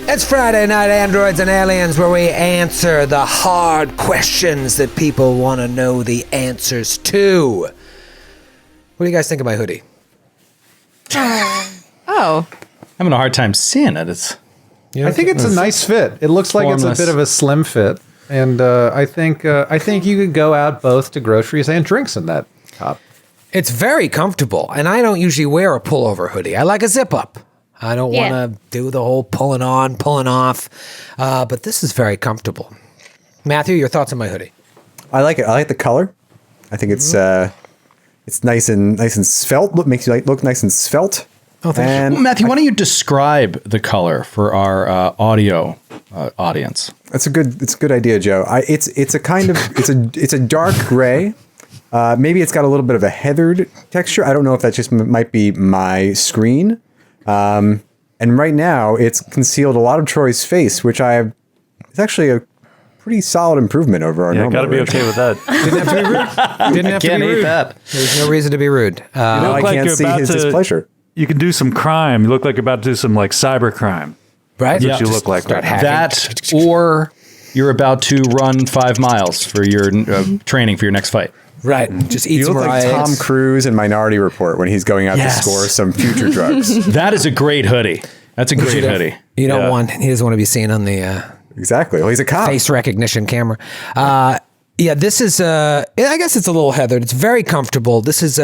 It's Friday Night Androids and Aliens, where we answer the hard questions that people want to know the answers to. What do you guys think of my hoodie? Oh. I'm having a hard time seeing it. I think it's a nice fit. It looks like it's a bit of a slim fit. And I think you could go out both to groceries and drinks in that top. It's very comfortable, and I don't usually wear a pullover hoodie. I like a zip-up. I don't want to do the whole pulling on, pulling off, but this is very comfortable. Matthew, your thoughts on my hoodie? I like it. I like the color. I think it's nice and svelte. Makes you look nice and svelte. Oh, thank you. Well, Matthew, why don't you describe the color for our audio audience? It's a good idea, Joe. It's a dark gray. Maybe it's got a little bit of a heathered texture. I don't know if that just might be my screen. And right now it's concealed a lot of Troy's face, which it's actually a pretty solid improvement over our normal. Yeah, gotta be okay with that. Didn't have to be rude. Didn't have to be rude. There's no reason to be rude. I can't see his displeasure. You can do some crime. You look like you're about to do some like cyber crime. Right? That's what you look like. Right now. That, or you're about to run 5 miles for your training for your next fight. Right. Just eat You some look like riots. Tom Cruise in Minority Report when he's going out to score some future drugs. That is a great hoodie. That's a great hoodie. You don't want, he doesn't want to be seen on the Exactly. Well, he's a cop. face recognition camera. This is, I guess it's a little heathered. It's very comfortable. This is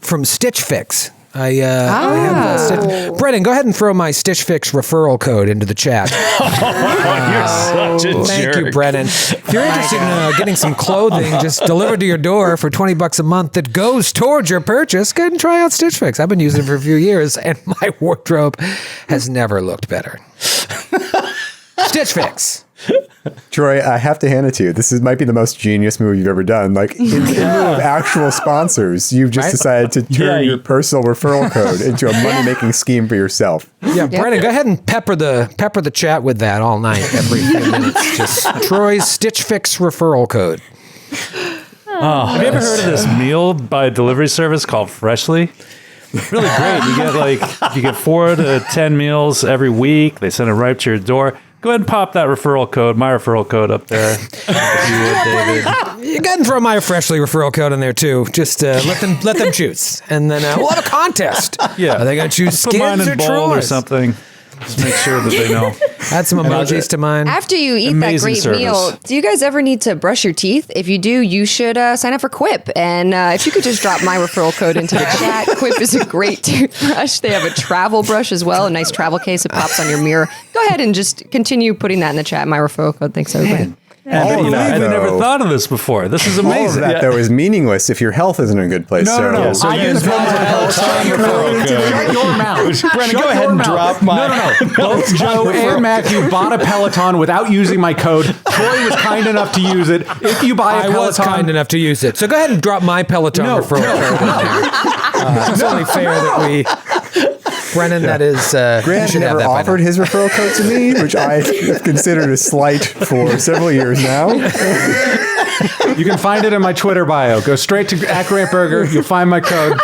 from Stitch Fix. I have Brennan, go ahead and throw my Stitch Fix referral code into the chat. You're such a jerk. Thank you, Brennan. If you're interested in getting some clothing just delivered to your door for $20 a month that goes towards your purchase, go ahead and try out Stitch Fix. I've been using it for a few years, and my wardrobe has never looked better. Stitch Fix. Troy, I have to hand it to you. This might be the most genius move you've ever done. Like, in lieu of actual sponsors, you've just decided to turn your personal referral code into a money-making scheme for yourself. Yeah, Brennan, go ahead and pepper the chat with that all night, every few minutes. Just Troy's Stitch Fix referral code. Have you ever heard of this meal by delivery service called Freshly? Really great. You get 4 to 10 meals every week. They send it right to your door. Go ahead and pop that referral code, my referral code up there. If you would, David. You go ahead and throw my Freshly referral code in there too. Just let them choose, and then we'll have a contest. Yeah, are they gonna choose Put mine Skids in or bold or Troy's? something? Just make sure that they know. Add some emojis to mine. After you eat Amazing that great service. meal, do you guys ever need to brush your teeth? If you do, you should sign up for Quip. And if you could just drop my referral code into the chat, Quip is a great toothbrush. They have a travel brush as well, a nice travel case that pops on your mirror. Go ahead and just continue putting that in the chat, my referral code. Thanks, everybody. I've never thought of this before. This is amazing. All of that, though, is meaningless if your health isn't in a good place. No. So I use use Shut your mouth. Brennan, go ahead and drop my... No. Both Joe and Matthew bought a Peloton without using my code. Troy was kind enough to use it. If you buy a Peloton... I was kind enough to use it. So go ahead and drop my Peloton referral code in there. It's only fair that we... Brennan, that is... Grant never offered his referral code to me, which I have considered a slight for several years now. You can find it in my Twitter bio. Go straight to @GrantBurger. You'll find my code.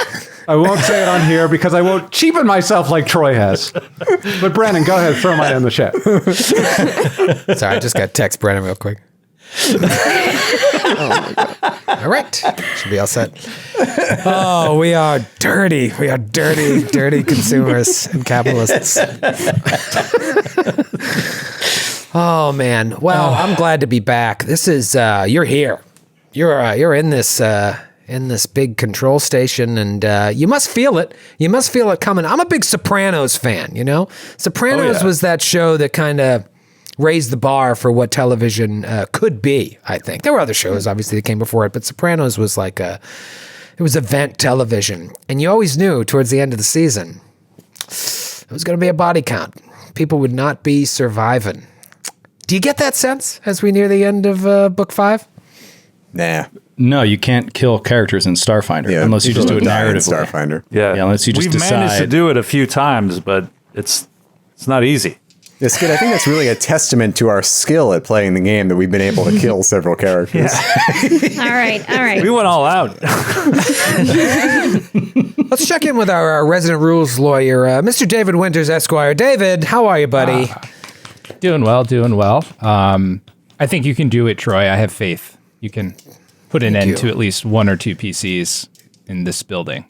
I won't say it on here because I won't cheapen myself like Troy has. But Brennan, go ahead. Throw mine in the chat. Sorry, I just got text Brennan real quick. Oh my God. All right. Should be all set. Oh, we are dirty. We are dirty consumers and capitalists. Oh, man. Well, I'm glad to be back. This is, you're here. You're in this big control station, and you must feel it. You must feel it coming. I'm a big Sopranos fan, you know? Sopranos was that show that kind of raised the bar for what television could be, I think. There were other shows, obviously, that came before it, but Sopranos was like it was event television. And you always knew towards the end of the season, it was going to be a body count. People would not be surviving. Do you get that sense as we near the end of book 5? Nah. No, you can't kill characters in Starfinder unless you just do it narratively. Starfinder. Yeah, unless you just We've decide. managed to do it a few times, but it's not easy. It's good. I think that's really a testament to our skill at playing the game that we've been able to kill several characters. All right. We went all out. Let's check in with our resident rules lawyer, Mr. David Winters, Esquire. David, how are you, buddy? Doing well, doing well. I think you can do it, Troy. I have faith. You can put an end to at least 1 or 2 PCs in this building.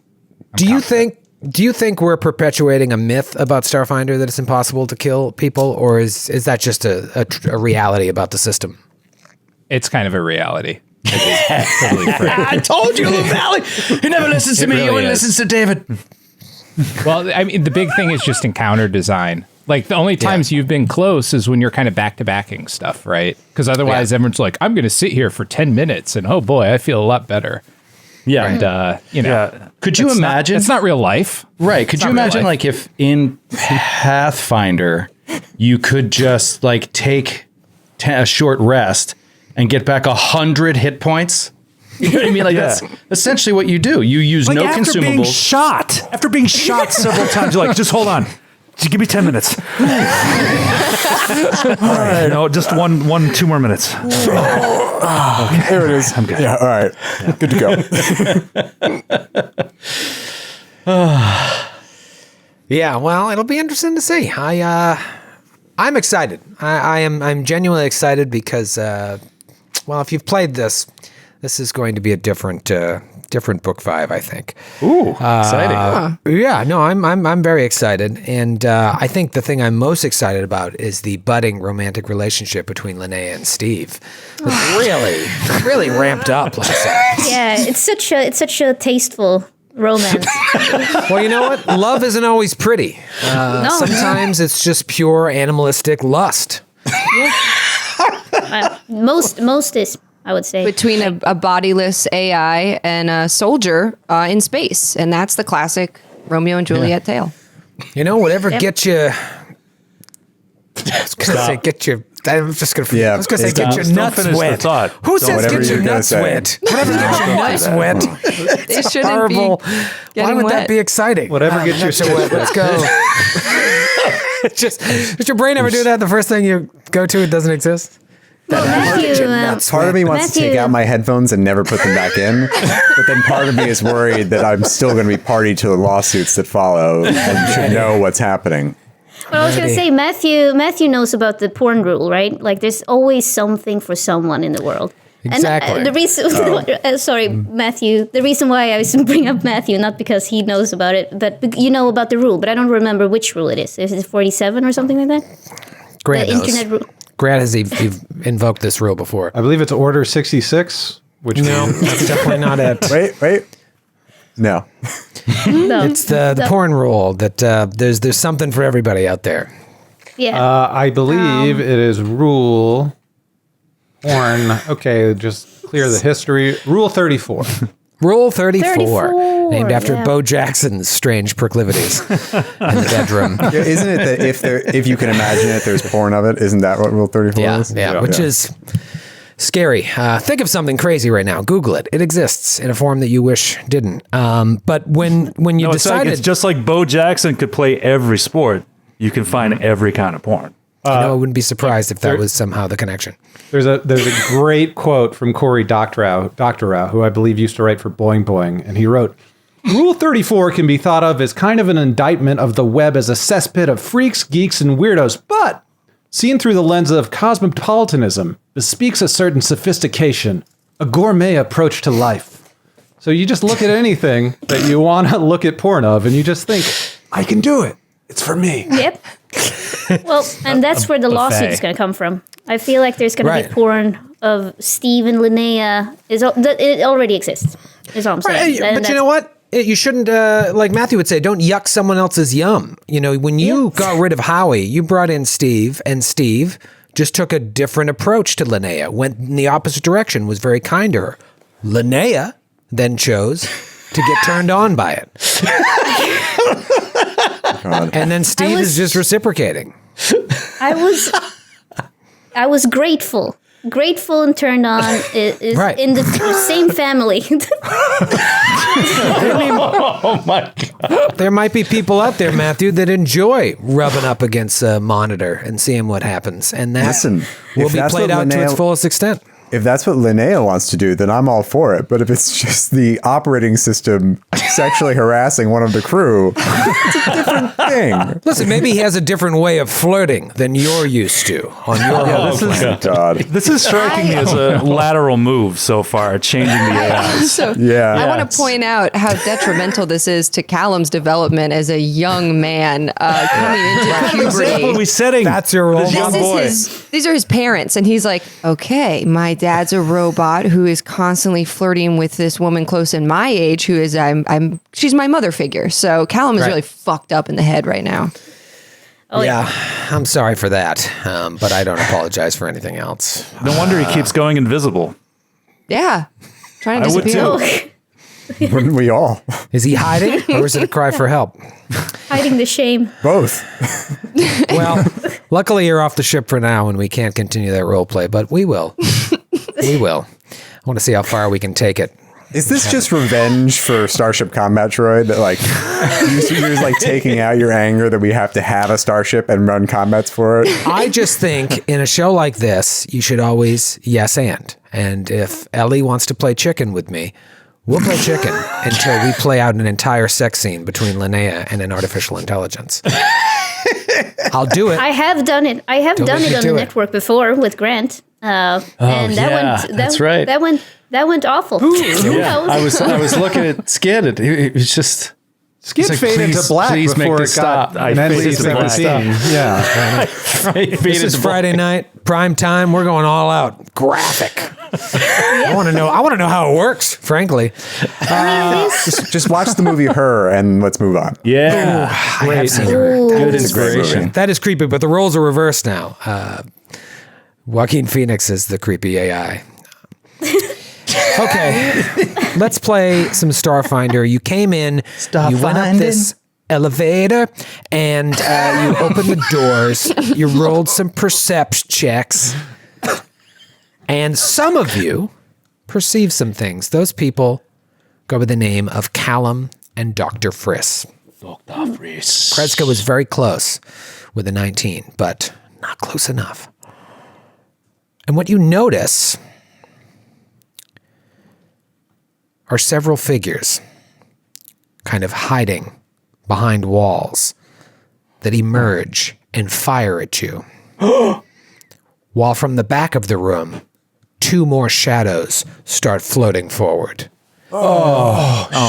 Do you think we're perpetuating a myth about Starfinder that it's impossible to kill people, or is that just a reality about the system? It's kind of a reality. Totally I told you, Lou Valley. He never listens to me. really He only is. listens to David. Well, I mean, the big thing is just encounter design. Like, the only times you've been close is when you're kind of back-to-backing stuff, right? Because otherwise, everyone's like, I'm going to sit here for 10 minutes, and oh boy, I feel a lot better. Yeah. And, Could you imagine? It's not real life. Right. Could you imagine, like, if in Pathfinder, you could just, like, take a short rest and get back 100 hit points? You know what I mean? Like, that's essentially what you do. You use no consumables. After being shot several times, you're like, just hold on. Just give me 10 minutes. All right. No, just 2 more minutes. Okay. There it is. I'm good. Yeah, all right. Good to go. Yeah, well, it'll be interesting to see. I'm excited. I'm genuinely excited because, if you've played this is going to be a different book 5, I think. Ooh, exciting! Yeah, no, I'm very excited, and I think the thing I'm most excited about is the budding romantic relationship between Lynnea and Steve. It's really ramped up last night. Yeah, it's such a tasteful romance. Well, you know what? Love isn't always pretty. Sometimes it's just pure animalistic lust. Most is, I would say. Between a bodiless AI and a soldier in space. And that's the classic Romeo and Juliet tale. You know, whatever gets you... I was going to say get your... I'm just going to... Yeah, I was going to say get your nuts wet. Who says get your nuts wet? Whatever gets your nuts wet. It shouldn't Horrible. be Why getting would that wet. be exciting? Whatever gets your Nuts wet. Let's go. Does your brain ever do that? The first thing you go to, it doesn't exist? Well, Matthew, Part of me wants to take Matthew- out my headphones and never put them back in, but then part of me is worried that I'm still going to be party to the lawsuits that follow and should know what's happening. Well, I was going to say, Matthew knows about the porn rule, right? Like, there's always something for someone in the world. Exactly. And the reason, sorry, Matthew, the reason why I bring up Matthew, not because he knows about it, but you know about the rule, but I don't remember which rule it is. Is it 47 or something like that? Grant The knows. internet rule. Grant has invoked this rule before. I believe it's Order 66, which That's definitely not it. Wait. No. No. It's the porn rule that there's something for everybody out there. Yeah. I believe it is rule porn. Okay, just clear the history. Rule 34. Rule 34, 34, named after yeah. Bo Jackson's strange proclivities in the bedroom. Yeah, isn't it that if you can imagine it, there's porn of it? Isn't that what Rule 34 is? Yeah, which is scary. Think of something crazy right now. Google it. It exists in a form that you wish didn't. But when you decided... It's just like Bo Jackson could play every sport. You can find every kind of porn. I wouldn't be surprised if that was somehow the connection. There's a great quote from Corey Doctorow, who I believe used to write for Boing Boing, and he wrote, Rule 34 can be thought of as kind of an indictment of the web as a cesspit of freaks, geeks, and weirdos, but seen through the lens of cosmopolitanism, bespeaks a certain sophistication, a gourmet approach to life. So you just look at anything that you want to look at porn of, and you just think, I can do it. It's for me. Yep. Well, and that's where the lawsuit is going to come from. I feel like there's going to be porn of Steve and Lynnea. It already exists. Is all I'm saying. But you know what? You shouldn't, like Matthew would say, don't yuck someone else's yum. You know, when you got rid of Howie, you brought in Steve, and Steve just took a different approach to Lynnea, went in the opposite direction, was very kind to her. Lynnea then chose to get turned on by it. And then Steve is just reciprocating. I was grateful and turned on is Right. in the same family. Oh my God. There might be people out there, Matthew, that enjoy rubbing up against a monitor and seeing what happens. And that Listen, will if be that's played what out to its Lynnea- fullest extent. if that's what Lynnea wants to do, then I'm all for it. But if it's just the operating system sexually harassing one of the crew, it's a different thing. Listen, maybe he has a different way of flirting than you're used to on your home planet. God. This is striking me as a lateral move so far, changing the AIs. So Yeah. I want to point out how detrimental this is to Callum's development as a young man coming into What are puberty. we setting? That's your role. This young boy. These are his parents, and he's like, okay, my dad's a robot who is constantly flirting with this woman close in my age, who is she's my mother figure. So Callum is Right. really fucked up in the head right now. Yeah, I'm sorry for that, but I don't apologize for anything else. No wonder he keeps going invisible. Yeah, trying to I would disappear. too. Wouldn't we all? Is he hiding, or is it a cry for help? Hiding the shame. Both. Well, luckily you're off the ship for now, and we can't continue that role play, but we will. We will. I want to see how far we can take it. Is this just revenge for Starship Combat Droid? That like you're just like taking out your anger that we have to have a starship and run combats for it? I just think in a show like this, you should always yes and. And if Ellie wants to play chicken with me, we'll play chicken until we play out an entire sex scene between Lynnea and an artificial intelligence. I'll do it. I have done it. I have Don't done make it me on do the it. network before with Grant. And that yeah, went. that's right. That went awful. Who knows? I was looking at Skid. It was just. Skid He's like, faded please- to black please make before this it got stop. an I faded to black. NC-17. Yeah. This is Friday night, prime time. We're going all out, graphic. I want to know how it works. Frankly, Just watch the movie Her and let's move on. Yeah. I have seen her. Good It's a great inspiration. movie. That is creepy, but the roles are reversed now. Joaquin Phoenix is the creepy AI. Okay, let's play some Starfinder. You came in, you went up this elevator, and you opened the doors. You rolled some perception checks, and some of you perceive some things. Those people go by the name of Callum and Dr. Friss. Kreska was very close with a 19, but not close enough. And what you notice are several figures kind of hiding behind walls that emerge and fire at you. While from the back of the room, two more shadows start floating forward.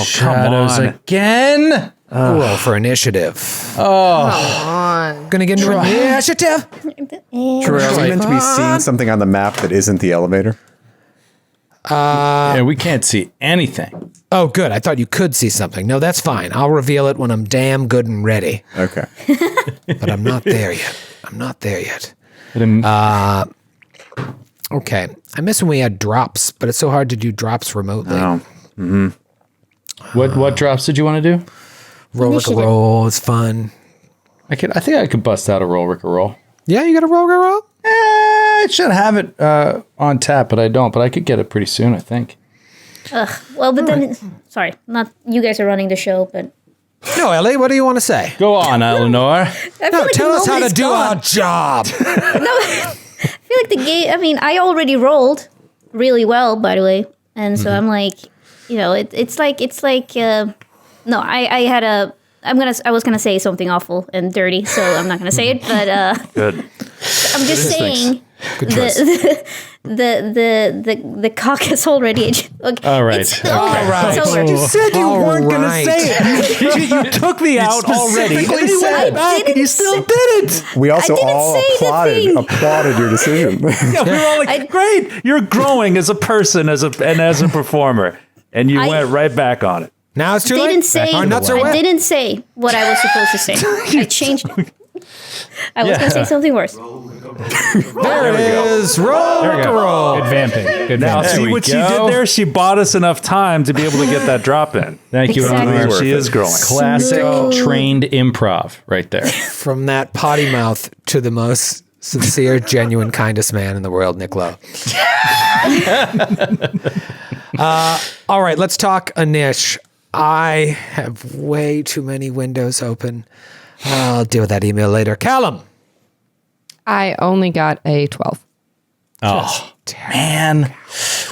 Shadows again. Roll for initiative. Gonna get into initiative. Troy, are we meant to be seeing something on the map that isn't the elevator? Yeah, we can't see anything. Oh, good. I thought you could see something. No, that's fine. I'll reveal it when I'm damn good and ready. Okay. But I'm not there yet. Okay. I miss when we had drops, but it's so hard to do drops remotely. What drops did you want to do? Roll like a Initiative. roll. It's fun. I think I could bust out a roll, Rick, a roll. Yeah, you got a roll. I should have it on tap, but I don't. But I could get it pretty soon, I think. Well, but then, sorry, not you guys are running the show, but No, Ellie, what do you want to say? Go on, Eleanor. I feel No, like tell the us how to moment's do gone. our job. I feel like the game. I mean, I already rolled really well, by the way, and so I'm like, it's like. No, I was gonna say something awful and dirty, so I'm not gonna say it. But Good. I'm just saying Good choice. the cock is already. Okay, All right. it's, Okay. all right. It's over. said you weren't going to say it. You took me out already. I didn't Still did it. We also didn't all say the thing. applauded your decision. Yeah, we were all like, great. You're growing as a person, as a performer, and you went right back on it. Now it's too I late. didn't say. Our nuts are I wet. didn't say what I was supposed to say. I changed it. I was gonna say something worse. There it is. Roll There we like a go. roll. Good vamping. Good Now, vamping. see we what she go. did there? She bought us enough time to be able to get that drop in. Thank you, Exactly. Eleanor. She is growing. Classic trained improv right there. From that potty mouth to the most sincere, genuine, kindest man in the world, Nick Lowe. All right, let's talk Anish. I have way too many windows open. I'll deal with that email later. Callum. I only got a 12. Oh, Man,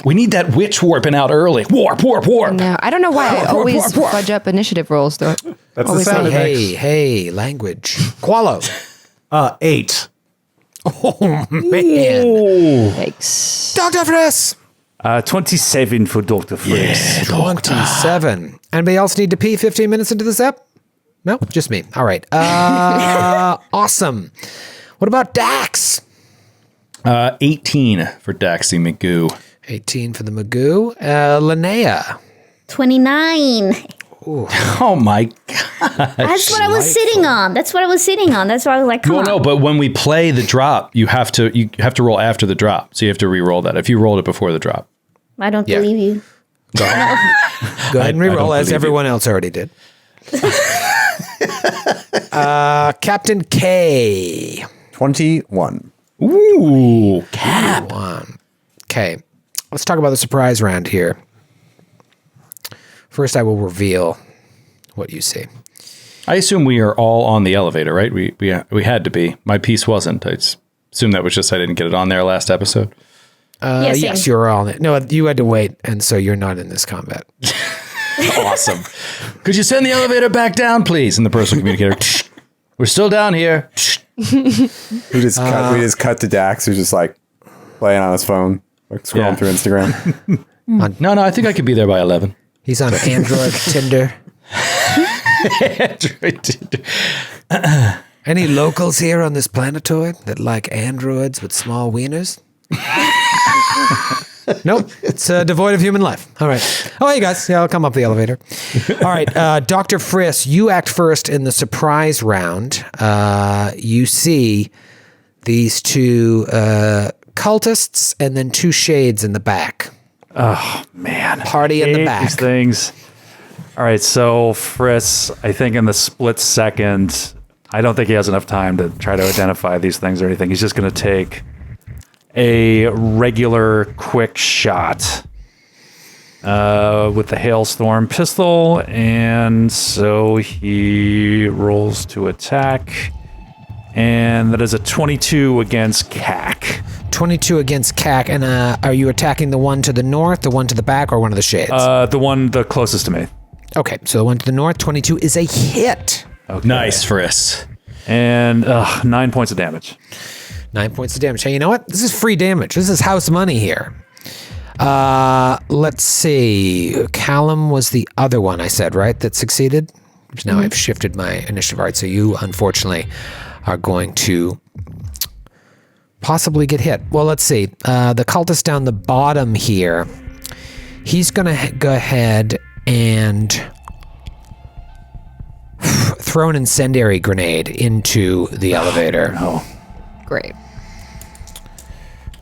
we need that witch warping out early. Warp. No, I don't know why I always fudge up initiative rolls, though. That's Always the sound like, effects. Hey, language. Qualo. 8. Oh, man. Yikes. Dr. Friss. 27 for Dr. Fritz. 27. Anybody else need to pee 15 minutes into this ep? No, just me. All right. Awesome. What about Dax? 18 for Daxie Magoo. 18 for the Magoo. Lynnea. 29. Oh my god. That's what I was sitting on. That's why I was like, come Well, on. no, but when we play the drop, you have to roll after the drop. So you have to re-roll that. If you rolled it before the drop. I don't believe you. Go ahead and I reroll don't as believe everyone else already did. Captain K. 21. Ooh, Cap. Okay, let's talk about the surprise round here. First, I will reveal what you see. I assume we are all on the elevator, right? We had to be. My piece wasn't. I assume that was just I didn't get it on there last episode. Yeah, same. Yes, you're all in it. No, you had to wait, and so you're not in this combat. Awesome. Could you send the elevator back down, please? And the personal communicator. We're still down here. We just cut to Dax, who's just like playing on his phone, like scrolling through Instagram. No, I think I could be there by 11. He's on Android Tinder. Android Tinder. Any locals here on this planetoid that like androids with small wieners? Nope, it's devoid of human life. All right. Oh, hey guys. Yeah, I'll come up the elevator. All right, Dr. Friss, you act first in the surprise round. You see these two cultists and then two shades in the back. Oh, man. Party in the Hate back. These things. All right, so Friss, I think in the split second, I don't think he has enough time to try to identify these things or anything. He's just going to take a regular quick shot with the hailstorm pistol, and so he rolls to attack, and that is a 22 against CAC. 22 against CAC, and are you attacking the one to the north, the one to the back, or one of the shades? The closest to me. Okay, so the one to the north, 22 is a hit. Okay. Nice, Friss. And 9 points of damage. 9 points of damage. Hey, you know what? This is free damage. This is house money here. Let's see. Callum was the other one I said, right? That succeeded? Which now I've shifted my initiative. All right, so you, unfortunately, are going to possibly get hit. Well, let's see. The cultist down the bottom here, he's going to go ahead and throw an incendiary grenade into the elevator. Great.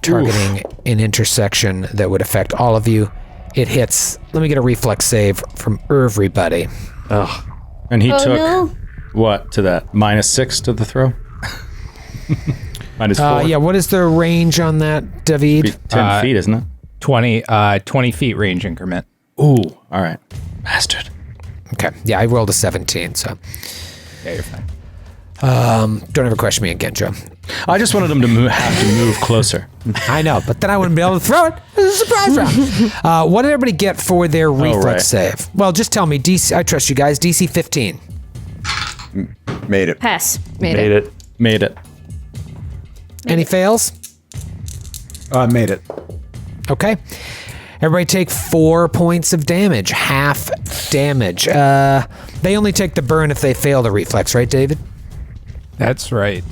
Targeting an intersection that would affect all of you. It hits. Let me get a reflex save from everybody. And he took no. what to that? -6 to the throw? -4? Yeah, what is the range on that, David? 10 feet, isn't it? 20 feet range increment. Ooh, all right. Bastard. Okay, yeah, I rolled a 17, so Yeah, you're fine. don't ever question me again, Joe. I just wanted him to have to move closer. I know, but then I wouldn't be able to throw it. It's a surprise round. What did everybody get for their reflex right. save? Well, just tell me. DC. I trust you guys. DC 15. Made it. Pass. Made Made Made it. Any fails? Made it. Okay. Everybody take 4 points of damage. Half damage. They only take the burn if they fail the reflex, right, David? That's right.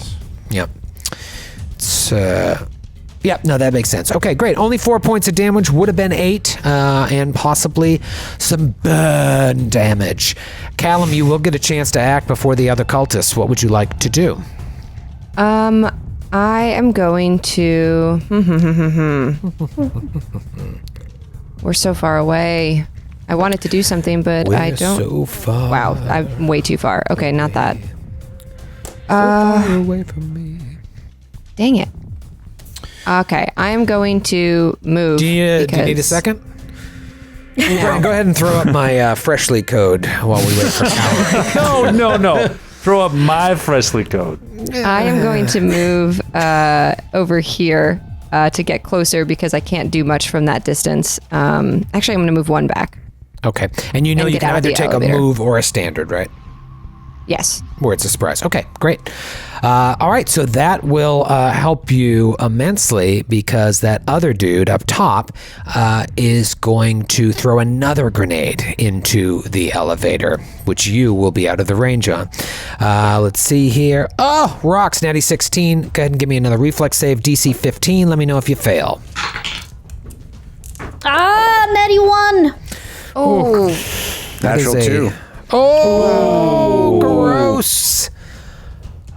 Yep. It's, yeah, no, that makes sense. Okay, great. Only 4 points of damage. Would have been 8, and possibly some burn damage. Callum, you will get a chance to act before the other cultists. What would you like to do? I am going to... We're so far away. I wanted to do something, but I don't... so far. Wow, I'm way too far. Okay, not that. Far away from me. Dang it. Okay, I am going to move. Do you need a second? No. Go ahead and throw up my Freshly code while we wait for Callum. No. Throw up my Freshly code. I am going to move over here to get closer because I can't do much from that distance. Actually, I'm going to move 1 back. Okay. And you And you get can out of either the take elevator. a move or a standard, right? Yes. Where it's a surprise. Okay, great. All right, so that will help you immensely because that other dude up top is going to throw another grenade into the elevator, which you will be out of the range on. Let's see here. Oh, rocks, natty 16. Go ahead and give me another reflex save, DC 15. Let me know if you fail. Natty 1. Oh. Natural is a- 2. Oh, gross.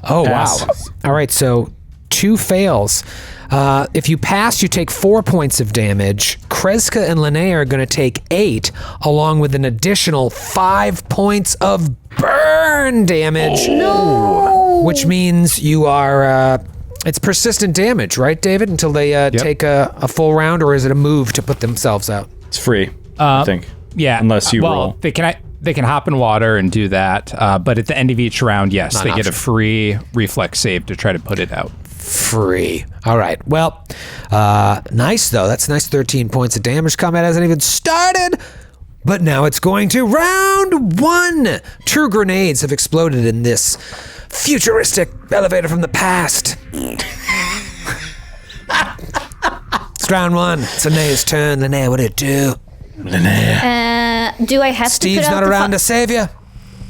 Oh, Pass. wow. All right, so 2 fails. If you pass, you take 4 points of damage. Kreska and Lynnea are going to take 8, along with an additional 5 points of burn damage. No. Which means you are... it's persistent damage, right, David? Until they take a full round, or is it a move to put themselves out? It's free, I think. Yeah. Unless you well, roll. They can hop in water and do that. But at the end of each round, yes, Not they an get a option. free reflex save to try to put it out. Free. All right. Well, nice, though. That's nice 13 points of damage. Combat hasn't even started. But now it's going to round 1. 2 grenades have exploded in this futuristic elevator from the past. It's round 1. It's Linnea's turn. Lynnea, what do you do? Do I have Steve's to put out not the around to save you.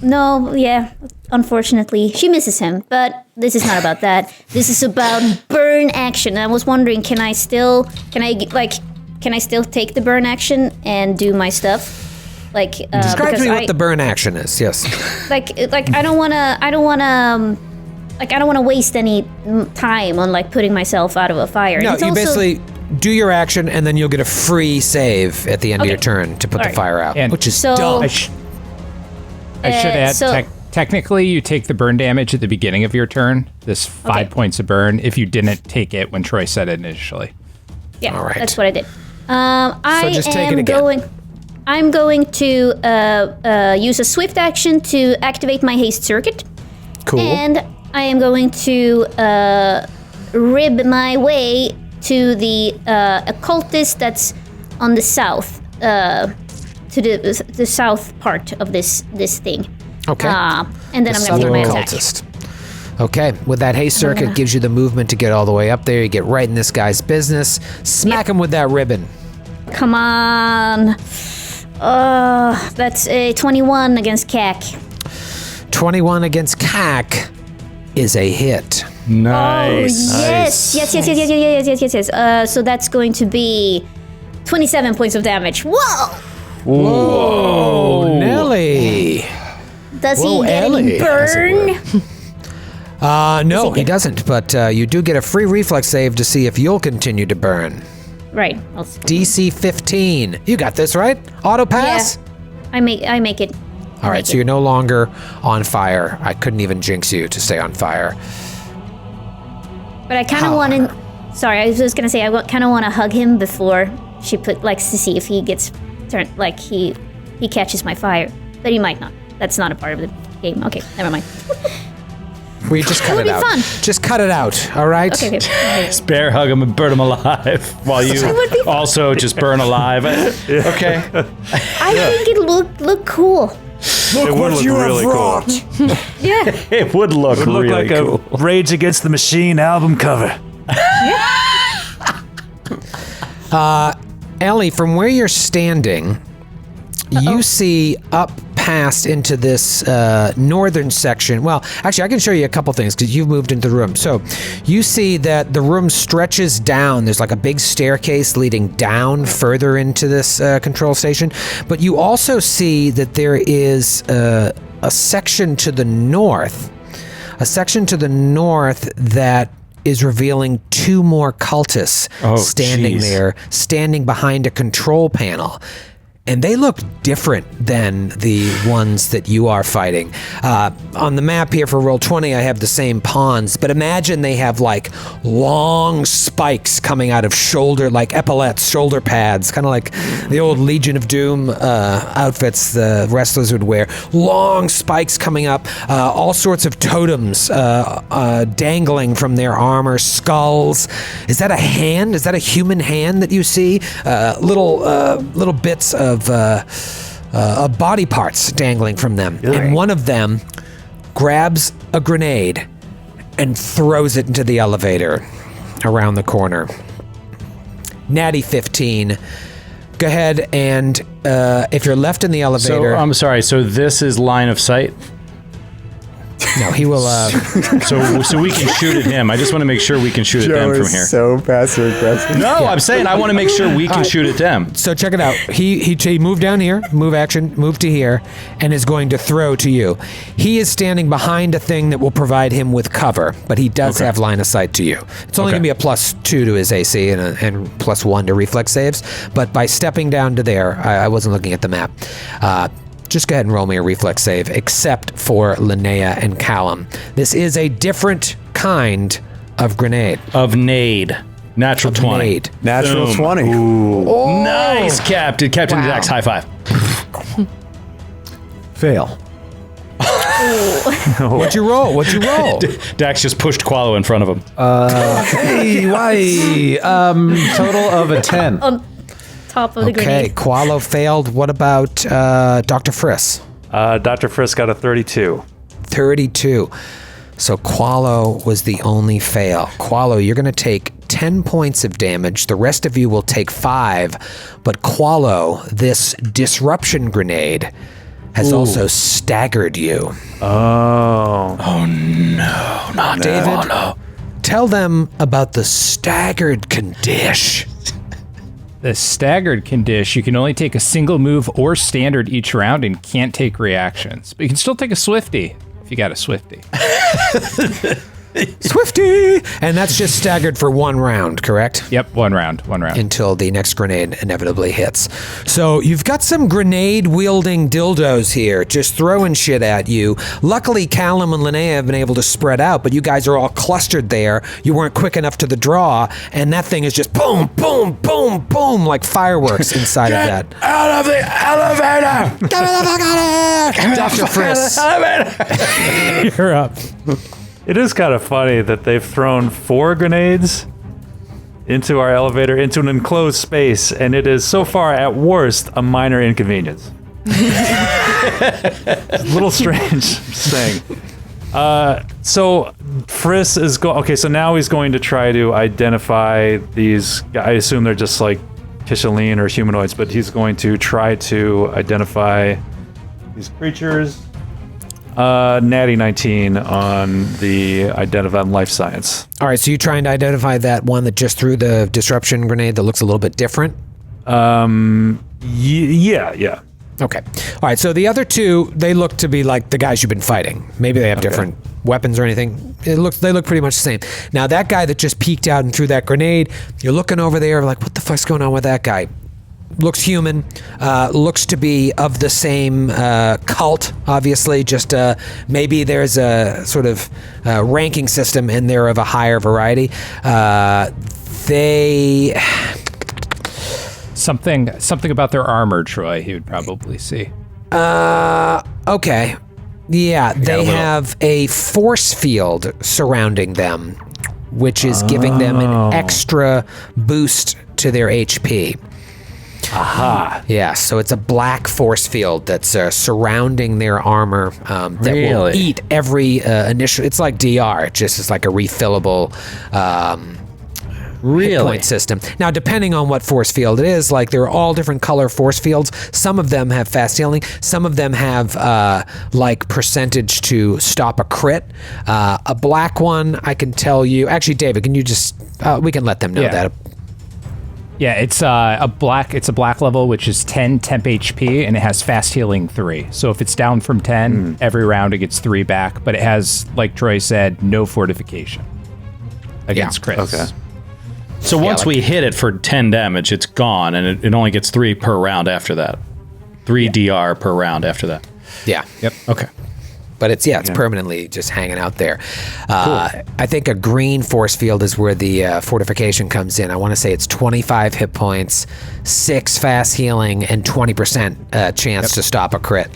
No, yeah. Unfortunately, she misses him. But this is not about that. This is about burn action. I was wondering, can I still take the burn action and do my stuff? Like, Describe to me what the burn action is. Yes. like I don't wanna waste any time on like putting myself out of a fire. No, It's you also- basically do your action, and then you'll get a free save at the end of your Okay. turn to put the Alright. fire out, And which is So- dumb. I should add, so- technically, you take the burn damage at the beginning of your turn, this 5 points of burn, if you didn't take it when Troy said it initially. Yeah, All right. that's what I did. I just take am it again. going. I'm going to use a swift action to activate my haste circuit, Cool. and I am going to rib my way to the occultist that's on the south, to the south part of this thing. Okay. And then I'm going to take my attack. Occultist. Okay, with that haste circuit, gives you the movement to get all the way up there. You get right in this guy's business. Smack him with that ribbon. Come on. That's a 21 against CAC. 21 against CAC is a hit. Nice. Yes. So that's going to be 27 points of damage. Whoa! Oh, Nelly. Does Whoa, he get Ellie, any as it burn? No, he doesn't, but you do get a free reflex save to see if you'll continue to burn. Right. I'll see. DC 15. You got this, right? Auto pass? I make it. All right, so you're no longer on fire. I couldn't even jinx you to stay on fire. But I kind of want to. Sorry, I was just gonna say I kind of want to hug him before she likes to see if he gets turned, like he catches my fire, but he might not. That's not a part of the game. Okay, never mind. We just cut would it be out. fun. Just cut it out, all right? Okay. Bear hug him and burn him alive while you also just burn alive. Okay. I think it looked cool. It would look really cool. Yeah. It would look It would look really like cool. a Rage Against the Machine album cover. Ellie, from where you're standing, you see up past into this northern section. Well, actually, I can show you a couple things because you've moved into the room. So you see that the room stretches down. There's like a big staircase leading down further into this control station. But you also see that there is a section to the north. A section to the north that is revealing 2 more cultists standing jeez. there, standing behind a control panel. and they look different than the ones that you are fighting. On the map here for Roll20, I have the same pawns, but imagine they have like long spikes coming out of shoulder, like epaulettes, shoulder pads, kind of like the old Legion of Doom outfits the wrestlers would wear. Long spikes coming up, all sorts of totems dangling from their armor, skulls. Is that a hand? Is that a human hand that you see? Little bits of body parts dangling from them. And one of them grabs a grenade and throws it into the elevator around the corner. Natty 15. Go ahead and if you're left in the elevator... So, I'm sorry, so this is line of sight? No, he will... So we can shoot at him. I just want to make sure we can shoot at them from here. So passive aggressive. No, I'm saying I want to make sure we can shoot at them. So check it out. He moved down here, move to here, and is going to throw to you. He is standing behind a thing that will provide him with cover, but he does have line of sight to you. It's only going to be a +2 to his AC and +1 to reflex saves, but by stepping down to there, I wasn't looking at the map. Just go ahead and roll me a reflex save, except for Lynnea and Callum. This is a different kind of grenade. Of nade. Natural 20. Nade. Natural Boom. 20. Ooh. Nice, Captain. Captain Dax, high five. Fail. What'd you roll? Dax just pushed Qualo in front of him. Hey, why? Total of a 10. Top of the Okay, grenade. Qualo failed. What about Dr. Friss? Dr. Frisk got a 32. 32. So Qualo was the only fail. Qualo, you're going to take 10 points of damage. The rest of you will take 5. But Qualo, this disruption grenade has also staggered you. Oh. Oh, no. Not David, no. tell them about the staggered condition. The staggered condition, you can only take a single move or standard each round and can't take reactions. But you can still take a Swifty if you got a Swifty. Swifty! And that's just staggered for 1 round, correct? Yep, one round. Until the next grenade inevitably hits. So you've got some grenade-wielding dildos here, just throwing shit at you. Luckily, Callum and Lynnea have been able to spread out, but you guys are all clustered there. You weren't quick enough to the draw, and that thing is just boom, boom, boom, boom, like fireworks inside of that. Out of the elevator! Get the fuck out of here! Dr. Friss. You're up. It is kind of funny that they've thrown 4 grenades into our elevator, into an enclosed space, and it is so far, at worst, a minor inconvenience. A little strange thing. So Friss is going... Okay, so now he's going to try to identify these... I assume they're just like Kishaline or humanoids, but he's going to try to identify these creatures. Natty 19 on the identify life science. All right, so you're trying to identify that one that just threw the disruption grenade that looks a little bit different? Yeah. Okay. All right, so the other 2, they look to be like the guys you've been fighting. Maybe they have different weapons or anything. They look pretty much the same. Now, that guy that just peeked out and threw that grenade, you're looking over there like, what the fuck's going on with that guy? Looks human, looks to be of the same cult, obviously, just maybe there's a sort of ranking system and they're of a higher variety. Something about their armor, Troy, he would probably see. Okay. Yeah, they have a force field surrounding them, which is giving them an extra boost to their HP. Aha. Yeah, so it's a black force field that's surrounding their armor that will Really? eat every initial... It's like DR, it just is like a refillable hit point system. Now, depending on what force field it is, like there are all different color force fields. Some of them have fast healing. Some of them have like percentage to stop a crit. A black one, I can tell you... Actually, David, can you just... we can let them know that. Yeah, it's a black level, which is 10 temp HP, and it has fast healing 3. So if it's down from 10, every round it gets 3 back, but it has, like Troy said, no fortification against crits. Okay. So once we hit it for 10 damage, it's gone, and it only gets 3 per round after that. 3 DR per round after that. Yeah. Yep. Okay. But it's permanently just hanging out there. I think a green force field is where the fortification comes in. I want to say it's 25 hit points, 6 fast healing, and 20% chance to stop a crit.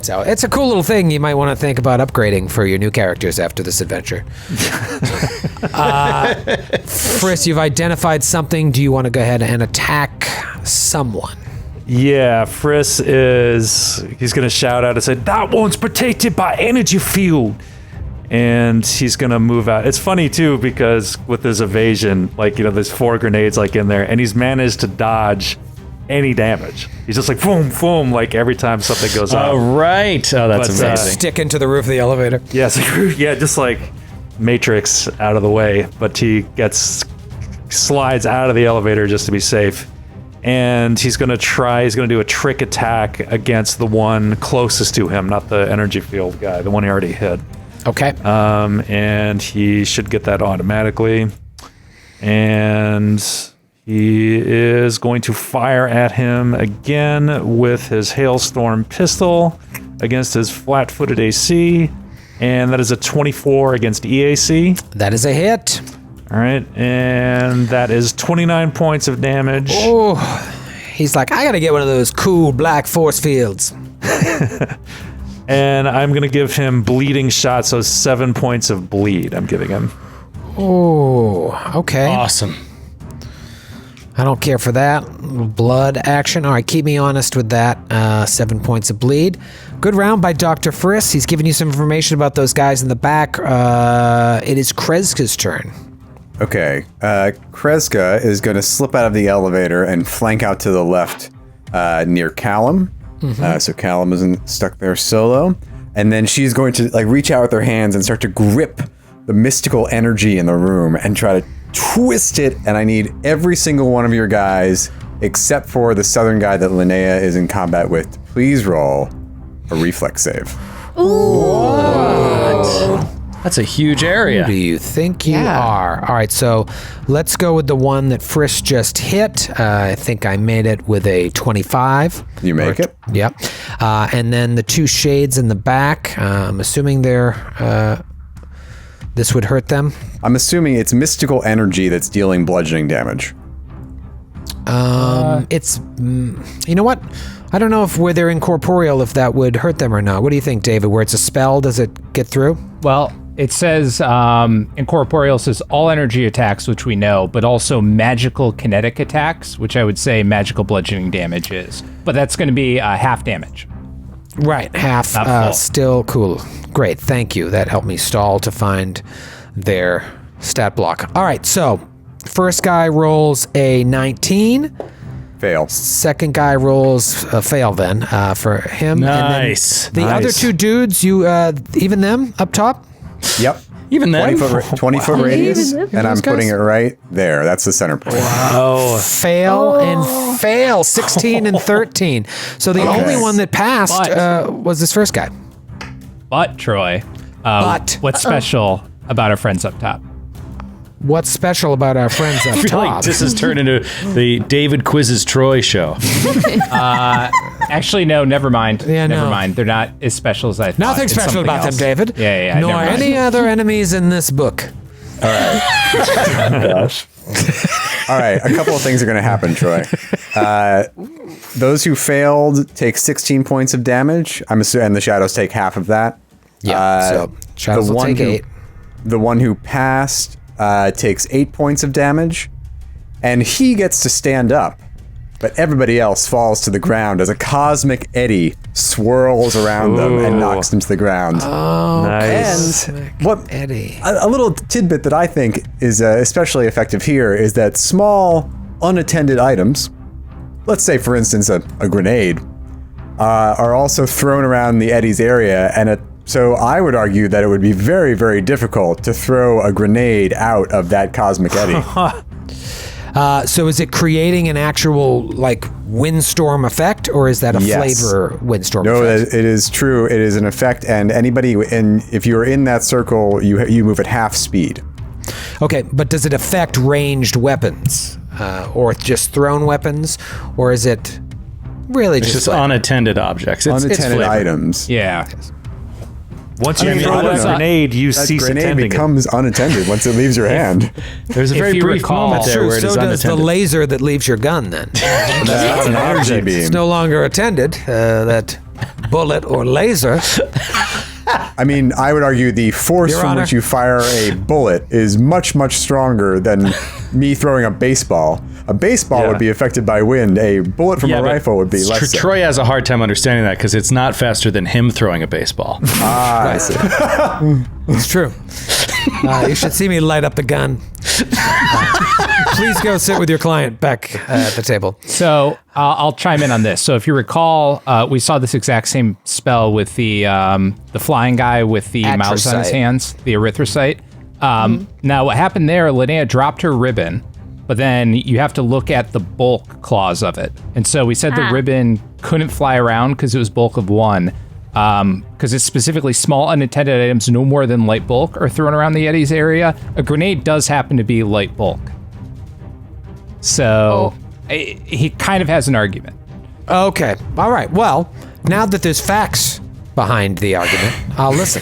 So it's a cool little thing you might want to think about upgrading for your new characters after this adventure. Friss, you've identified something. Do you want to go ahead and attack someone? Yeah, Friss he's going to shout out and say, that one's protected by energy field. And he's going to move out. It's funny, too, because with his evasion, there's 4 grenades, in there, and he's managed to dodge any damage. He's just boom, boom, every time something goes off. Oh, right. Oh, that's amazing. Stick into the roof of the elevator. Yes, yeah, just Matrix out of the way, but he slides out of the elevator just to be safe. And he's going to do a trick attack against the one closest to him, not the energy field guy, the one he already hit. Okay. And he should get that automatically. And he is going to fire at him again with his Hailstorm pistol against his flat-footed AC. And that is a 24 against EAC. That is a hit. All right, and that is 29 points of damage. Oh, he's like, I gotta get one of those cool black force fields. And I'm gonna give him bleeding shot, so 7 points of bleed I'm giving him. Oh, okay. Awesome. I don't care for that. Blood action. All right, keep me honest with that. 7 points of bleed. Good round by Dr. Friss. He's giving you some information about those guys in the back. It is Kreska's turn. Okay, Kreska is going to slip out of the elevator and flank out to the left near Callum. So Callum isn't stuck there solo. And then she's going to reach out with her hands and start to grip the mystical energy in the room and try to twist it. And I need every single one of your guys, except for the southern guy that Lynnea is in combat with, to please roll a reflex save. That's a huge area. Who do you think you are? All right, so let's go with the one that Friss just hit. I think I made it with a 25. You make it? Yep. And then the 2 shades in the back. I'm assuming this would hurt them. I'm assuming it's mystical energy that's dealing bludgeoning damage. It's, you know what? I don't know if where they're incorporeal, if that would hurt them or not. What do you think, David? Where it's a spell, does it get through? Well, it says incorporeal says all energy attacks, which we know, but also magical kinetic attacks, which I would say magical bludgeoning damage is. But that's going to be half damage. Right, half. Not full. Still cool. Great, thank you. That helped me stall to find their stat block. All right, so first guy rolls a 19. Fail. Second guy rolls a fail then for him. Nice. And then the other 2 dudes, you even them up top? Yep. Even then? 20 foot radius, Even and I'm those guys? putting it right there. That's the center point. Fail and fail. 16 and 13. So the only one that passed was this first guy. But, Troy, But. what's special about our friends up top? What's special about our friends up I feel top? like this has turned into the David Quizzes Troy show. Actually, no, never mind. Yeah, never no. mind. They're not as special as I thought. Nothing It's special something about else. them, David. Yeah. Nor never mind. any other enemies in this book. All right, a couple of things are going to happen, Troy. Those who failed take 16 points of damage. I'm assuming, and the shadows take half of that. Yeah, so shadows will take 8. The one who passed takes 8 points of damage, and he gets to stand up, but everybody else falls to the ground as a cosmic eddy swirls around them and knocks them to the ground. Nice. And what Eddie. a little tidbit that I think is especially effective here is that small unattended items, let's say for instance a grenade, are also thrown around the eddy's area, and so I would argue that it would be very, very difficult to throw a grenade out of that cosmic eddy. So is it creating an actual windstorm effect, or is that a flavor windstorm No, effect? it is true. It is an effect, and if you're in that circle, you move at half speed. Okay, but does it affect ranged weapons, or just thrown weapons, or is it really It's just just unattended objects. It's Unattended flavor. items. Yeah. Once you I mean, throw I don't a know. grenade, you That cease grenade attending it. becomes unattended once it leaves your hand. There's a If very you brief recall- moment That's there where it so is does the unattended. laser that leaves your gun then. That's an energy beam. It's no longer attended, that bullet or laser. I mean, I would argue the force Your from Honor. which you fire a bullet is much, much stronger than me throwing a baseball. A baseball Yeah. would be affected by wind. A bullet from a but rifle would be less so. Troy has a hard time understanding that because it's not faster than him throwing a baseball. I see. It's true. You should see me light up the gun. Please go sit with your client back at the table. So I'll chime in on this. So if you recall, we saw this exact same spell with the flying guy with the mouse on his Atrophyte. hands, the erythrocyte. Now what happened there? Lynnea dropped her ribbon, but then you have to look at the bulk clause of it. And so we said the ribbon couldn't fly around because it was bulk of 1. Because it's specifically small unattended items no more than light bulk are thrown around the Yeti's area. A grenade does happen to be light bulk. So he kind of has an argument. Okay. All right. Well, now that there's facts behind the argument, I'll listen.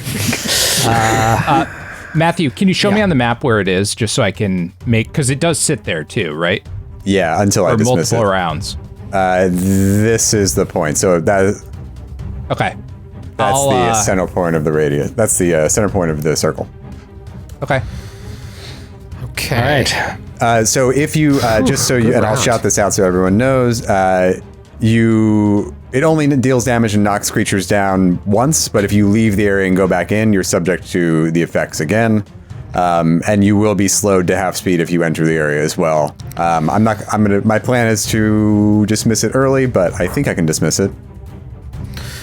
Matthew, can you show me on the map where it is, just so I can make, because it does sit there too, right? Yeah, until I Or dismiss multiple it. rounds. This is the point. So that's Okay. the center point of the radius. That's the center point of the circle. Okay. Okay. All right. So if you just so you, and I'll round. shout this out so everyone knows, it only deals damage and knocks creatures down once, but if you leave the area and go back in, you're subject to the effects again, and you will be slowed to half speed if you enter the area as well. My plan is to dismiss it early, but I think I can dismiss it.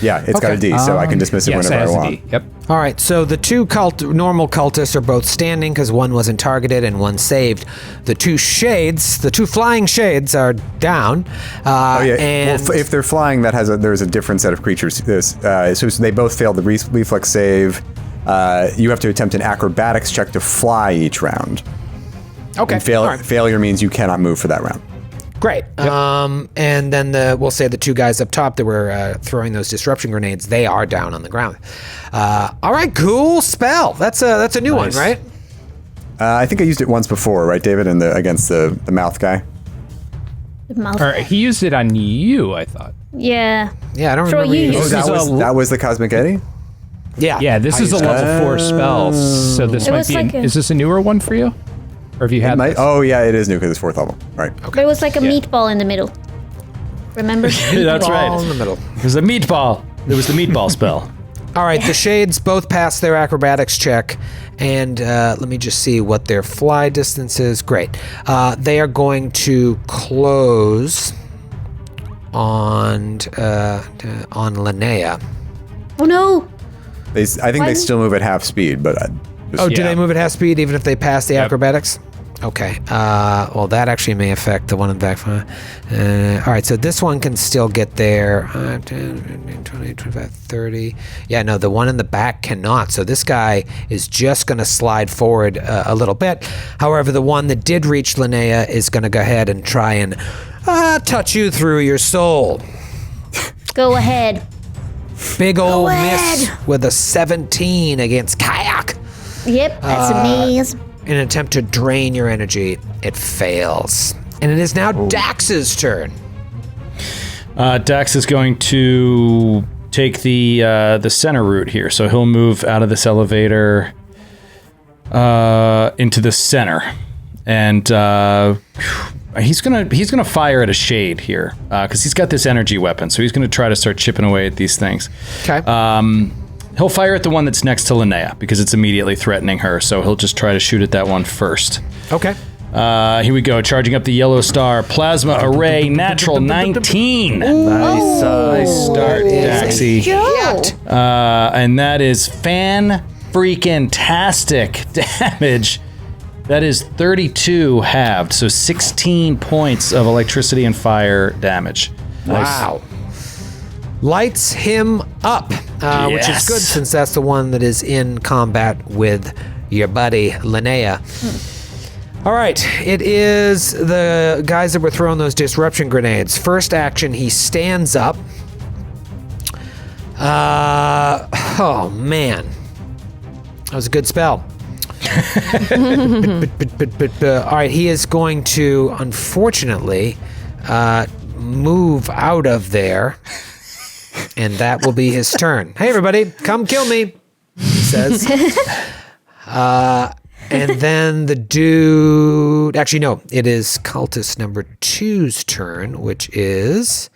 Yeah, it's got a D, so I can dismiss it Yes, whenever it has I a want. D. Yep. All right, so the two normal cultists are both standing because one wasn't targeted and one saved. The two flying shades are down. Oh yeah. And Well, if they're flying, there's a different set of creatures. So they both failed the reflex save. You have to attempt an acrobatics check to fly each round. okay, And all right, failure means you cannot move for that round. great. And then we'll say the two guys up top that were throwing those disruption grenades, they are down on the ground. All right, cool spell. That's a new one, right? I think I used it once before, right, David, against the mouth guy. The mouth. All right. He used it on you, I thought. Yeah. Yeah, I don't Troy, remember. you using used it. it. That was the Cosmic Eddy? Yeah, Yeah, this I is a used it. level 4 spell, so this It might was be. like Is this a newer one for you, or have you had? This? Oh yeah, it is new because it's 4th level. Right. There was like a meatball in the middle. Remember? That's Ball right. in the middle. There's a meatball. There was the meatball spell. All right, the shades both passed their acrobatics check, and let me just see what their fly distance is. Great. They are going to close on Lynnea. Oh no! I think Why- they still move at half speed, but Oh, do Yeah. they move at half speed even if they pass the acrobatics? Okay. Well, that actually may affect the one in the back. All right, so this one can still get there. 10, 15, 20, 25, 30. Yeah, no, the one in the back cannot. So this guy is just going to slide forward a little bit. However, the one that did reach Lynnea is going to go ahead and try and touch you through your soul. Go ahead. Big old miss ahead. with a 17 against Kayak. Yep, that's amazing. In an attempt to drain your energy, it fails. And it is now Dax's turn. Dax is going to take the center route here, so he'll move out of this elevator into the center, and he's gonna fire at a shade here because he's got this energy weapon, so he's gonna try to start chipping away at these things. Okay. He'll fire at the one that's next to Lynnea because it's immediately threatening her, so he'll just try to shoot at that one first. Okay. Here we go, charging up the yellow star plasma array, natural 19. Nice. Nice start, Daxy. Joe! And that is fan-freaking-tastic damage. That is 32 halved, so 16 points of electricity and fire damage. Wow. Lights him up, which is Yes. good since that's the one that is in combat with your buddy Lynnea. All right, it is the guys that were throwing those disruption grenades. First action, he stands up. Oh man, that was a good spell. All right, he is going to, unfortunately, move out of there, and that will be his turn. Hey, everybody, come kill me, he says. And then the dude... Actually, no, it is cultist number 2's turn, which is...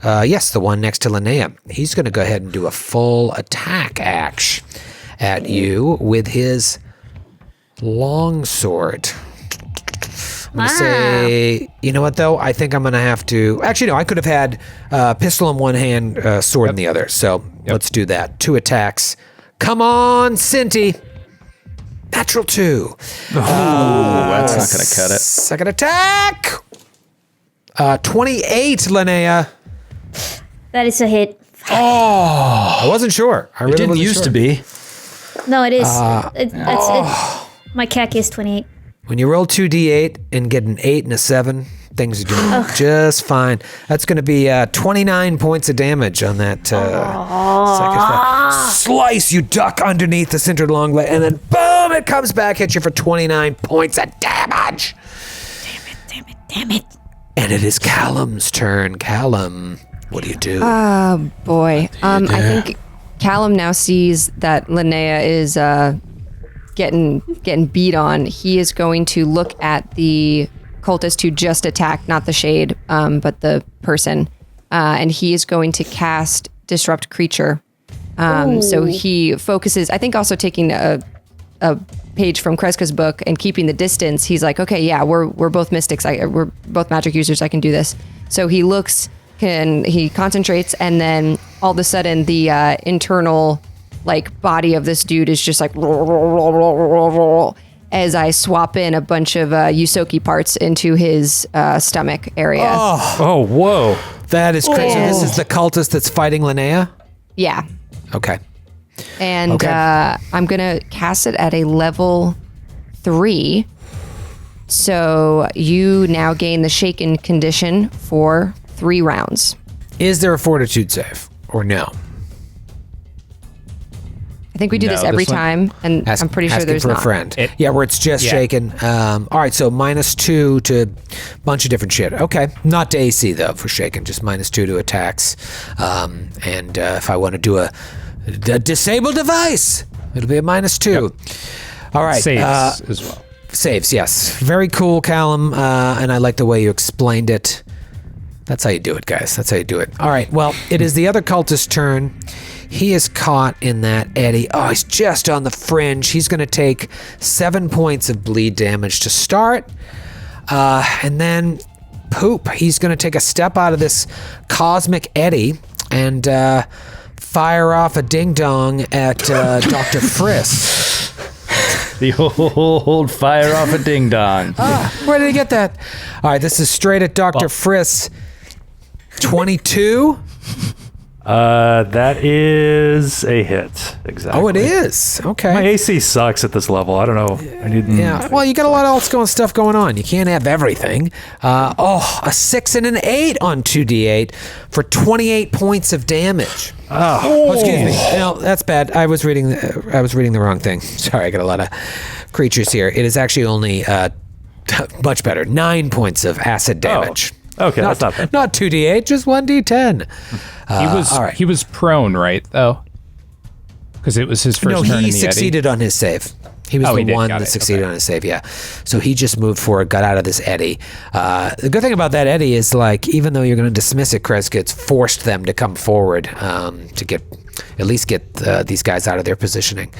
yes, the one next to Lynnea. He's going to go ahead and do a full attack axe at you with his longsword. I'm going to say, you know what, though? I think I'm going to have to... Actually, no, I could have had pistol in one hand, sword in the other. So let's do that. 2 attacks. Come on, Cinti. Natural 2. Oh, that's not going to cut it. Second attack. 28, Lynnea. That is a hit. I wasn't sure. I really didn't wasn't used sure. to be. No, it is. My CAC is 28. When you roll 2d8 and get an 8 and a 7, things are doing just fine. That's going to be 29 points of damage on that second spell. Slice, you duck underneath the centered long blade, and then boom, it comes back, hits you for 29 points of damage. Damn it. And it is Callum's turn. Callum, what do you do? Boy. I think Callum now sees that Lynnea is getting beat on. He is going to look at the cultist who just attacked, not the shade, but the person. And he is going to cast Disrupt Creature. So he focuses, I think also taking a page from Kreska's book and keeping the distance. He's like, okay, yeah, we're both mystics. We're both magic users. I can do this. So he looks, he concentrates, and then all of a sudden the internal body of this dude is just like as I swap in a bunch of Yusoki parts into his stomach area. Oh, whoa. That is crazy. This is the cultist that's fighting Lynnea? Yeah. Okay. And I'm going to cast it at a level 3. So you now gain the shaken condition for 3 rounds. Is there a fortitude save or no? I think we do No, this every this one- time, and I'm pretty sure Asking there's for not. a friend. It- Where it's just shaken. All right, so -2 to a bunch of different shit. Okay, not to AC though for shaken, just -2 to attacks. And if I want to do a disable device, it'll be a -2. All right, Saves as well. saves. Yes, very cool, Callum. And I like the way you explained it. That's how you do it, guys. That's how you do it. All right. Well, it is the other cultist's turn. He is caught in that eddy. Oh, he's just on the fringe. He's going to take 7 points of bleed damage to start. And then, poop. He's going to take a step out of this cosmic eddy and fire off a ding-dong at Dr. Friss. The old fire off a ding-dong. Where did he get that? All right, this is straight at Dr. Friss. 22? That is a hit. Exactly. Oh, it is. Okay. My AC sucks at this level. I don't know. I need. Yeah, well, you got a lot of stuff going on. You can't have everything. A 6 and an 8 on 2d8 for 28 points of damage. Oh, excuse me. No, that's bad. I was reading the wrong thing. Sorry, I got a lot of creatures here. It is actually only much better. 9 points of acid damage. Okay, that's not bad. Not 2d8, just 1d10. He was prone, right? Though, because it was his first No, turn in he the succeeded on his save. He was the one that succeeded on his save, yeah. So he just moved forward, got out of this eddy. The good thing about that eddy is, even though you're going to dismiss it, Kreska, it's forced them to come forward to get these guys out of their positioning.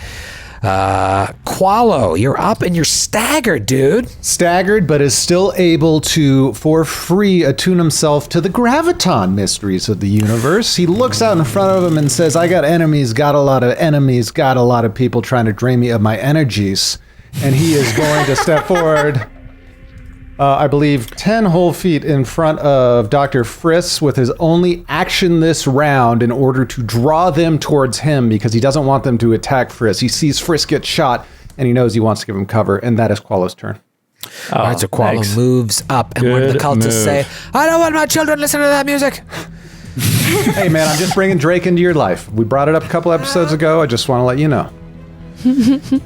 Qualo, you're up and you're staggered, dude. Staggered, but is still able to, for free, attune himself to the graviton mysteries of the universe. He looks out in front of him and says, I got enemies, got a lot of people trying to drain me of my energies. And he is going to step forward, I believe, 10 whole feet in front of Dr. Friss with his only action this round in order to draw them towards him because he doesn't want them to attack Friss. He sees Friss get shot and he knows he wants to give him cover, and that is Qualo's turn. All right, so Callum thanks. moves up, and what do the Good cultists move. say? I don't want my children listening to that music. Hey, man, I'm just bringing Drake into your life. We brought it up a couple episodes ago. I just want to let you know.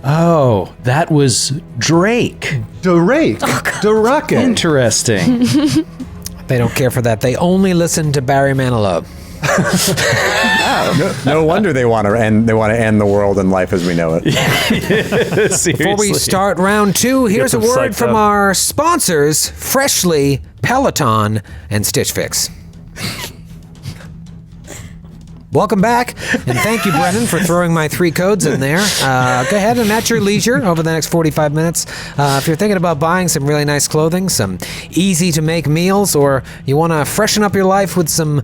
Oh, that was Drake. Drake. Drake. Interesting. They don't care for that. They only listen to Barry Manilow. No wonder they want to end the world and life as we know it. Seriously. Before we start round 2, here's a them word psyched from up. our sponsors, Freshly, Peloton, and Stitch Fix. Welcome back, and thank you, Brennan, for throwing my 3 codes in there. Go ahead and at your leisure over the next 45 minutes. If you're thinking about buying some really nice clothing, some easy-to-make meals, or you want to freshen up your life with some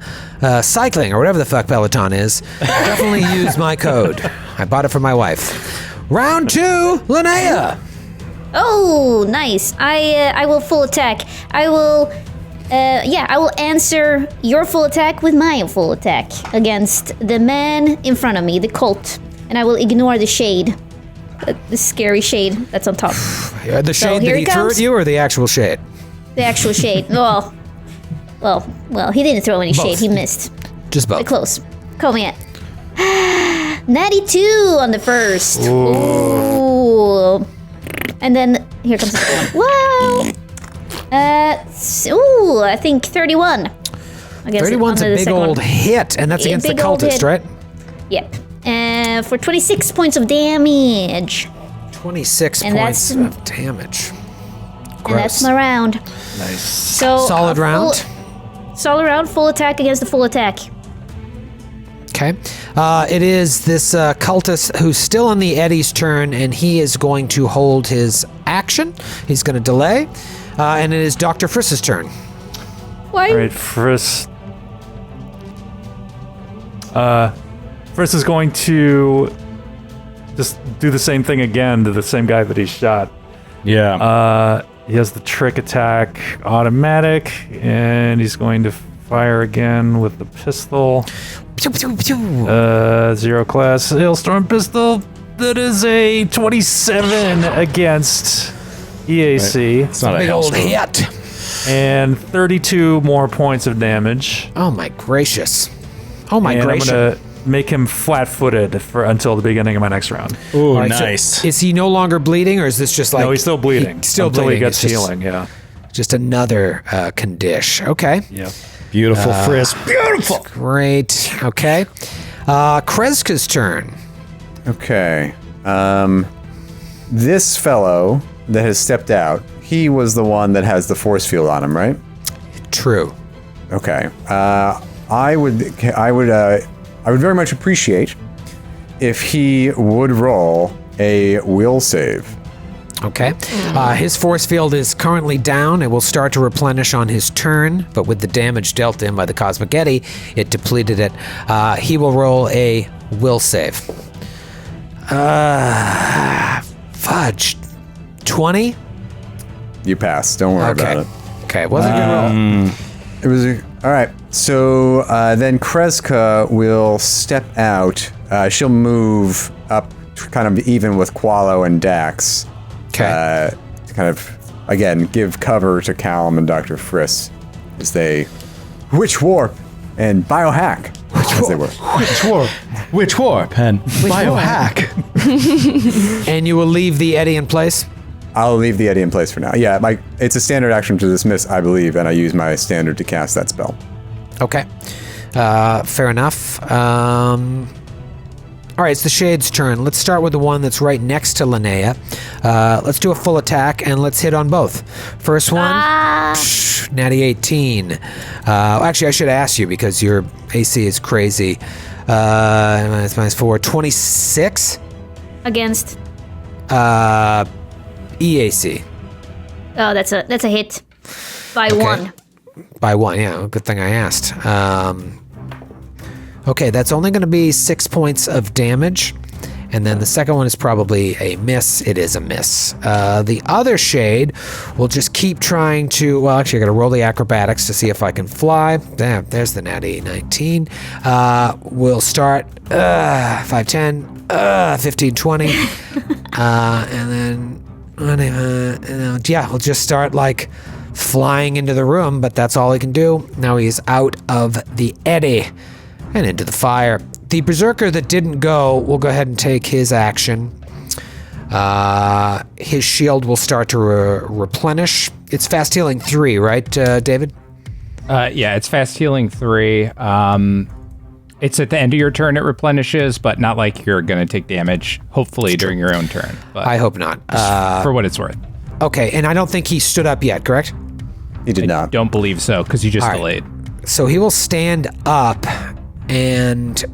cycling or whatever the fuck Peloton is, definitely use my code. I bought it for my wife. Round 2, Lynnea. Oh, nice. I will full attack. I will answer your full attack with my full attack against the man in front of me, the cult, and I will ignore the shade, the scary shade that's on top. The shade here that it he threw comes. at you, or the actual shade? The actual shade. Well, he didn't throw any shade. He missed. Just both. Close. Call me at 92 on the first. Ooh. And then here comes the second one. Whoa. I think 31. 31's a big old hit, and that's Yeah, against the big old cultist, hit. right? Yep. For 26 points of damage. 26 And points that's- of damage. And that's Gross. my round. Nice. So Solid round. Solid round, full attack against the full attack. Okay. It is this cultist who's still on the Eddie's turn, and he is going to hold his action. He's going to delay. And it is Dr. Friss's turn. Why? All right, Friss. Friss is going to just do the same thing again to the same guy that he shot. Yeah. He has the trick attack automatic, and he's going to fire again with the pistol. Pew, pew, pew. 0 class hailstorm pistol. That is a 27 against EAC. It's not a Big old hailstorm. hit. And 32 more points of damage. Oh, my gracious. Oh, my And I'm gracious. going to make him flat-footed until the beginning of my next round. Ooh, All right, so nice. is he no longer bleeding, or is this just like... No, he's still bleeding. Still until bleeding. he gets It's just- healing, yeah. Just another condition. Okay. Yeah. Beautiful, Friss. Beautiful. Great. Okay. Kreska's turn. Okay. This fellow that has stepped out, he was the one that has the force field on him, right? True. Okay. I would very much appreciate if he would roll a will save. Okay. His force field is currently down. It will start to replenish on his turn, but with the damage dealt in by the Cosmic Eddy, it depleted it. He will roll a will save. Fudge. 20? You pass. Don't worry about it. Okay. Wasn't a good roll. It was all right. So then Kreska will step out. She'll move up, kind of even with Qualo and Dax. Okay. To kind of again give cover to Callum and Dr. Friss as they witch warp and biohack. As they were. Which warp and biohack. And you will leave the Eddy in place? I'll leave the Eddy in place for now. Yeah, it's a standard action to dismiss, I believe, and I use my standard to cast that spell. Okay. Fair enough. All right, it's the Shade's turn. Let's start with the one that's right next to Lynnea. Let's do a full attack, and let's hit on both. First one, natty 18. Actually, I should ask you because your AC is crazy. It's -4. 26? Against. EAC. Oh, that's a hit. By one. By one, yeah. Good thing I asked. Okay, that's only going to be 6 points of damage. And then the second one is probably a miss. It is a miss. The other Shade will just keep trying to... Well, actually, I got to roll the acrobatics to see if I can fly. Damn, there's the natty 19. We'll start 5, 10, 15, 20. And then Yeah, he'll just start like flying into the room, but that's all he can do. Now he's out of the eddy and into the fire. The berserker that didn't go will go ahead and take his action. His shield will start to replenish. It's fast healing 3, right, David? Yeah, it's fast healing 3. It's at the end of your turn it replenishes, but not like you're going to take damage, hopefully, during your own turn. But I hope not. for what it's worth. Okay, and I don't think he stood up yet, correct? He did not. Don't believe so, because you just All right. delayed. So he will stand up and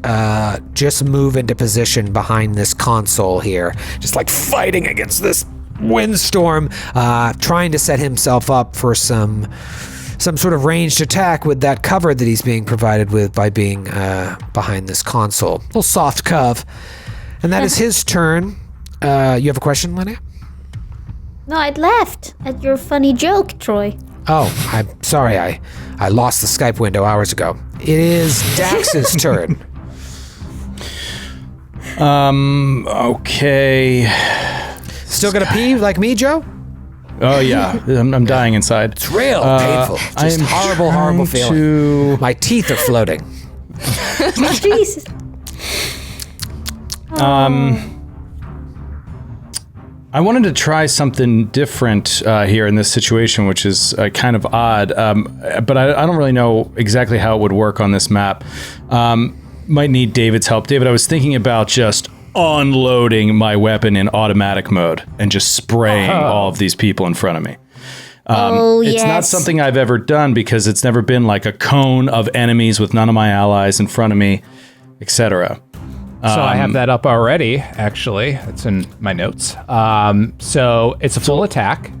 just move into position behind this console here, just like fighting against this windstorm, trying to set himself up for some sort of ranged attack with that cover that he's being provided with by being behind this console. A little soft cove. And that is his turn. You have a question, Lynnea? No, I'd laughed at your funny joke, Troy. Oh, I'm sorry. I lost the Skype window hours ago. It is Dax's turn. Okay. Still gonna pee like me, Joe? Oh yeah, I'm dying inside. It's real painful. Just I'm horrible trying feeling. My teeth are floating. Jesus. I wanted to try something different here in this situation, which is kind of odd, but I don't really know exactly how it would work on this map. Might need David's help. David, I was thinking about just unloading my weapon in automatic mode and just spraying all of these people in front of me. It's not something I've ever done because it's never been like a cone of enemies with none of my allies in front of me, etc. So I have that up already, actually. It's in my notes. So it's a full attack.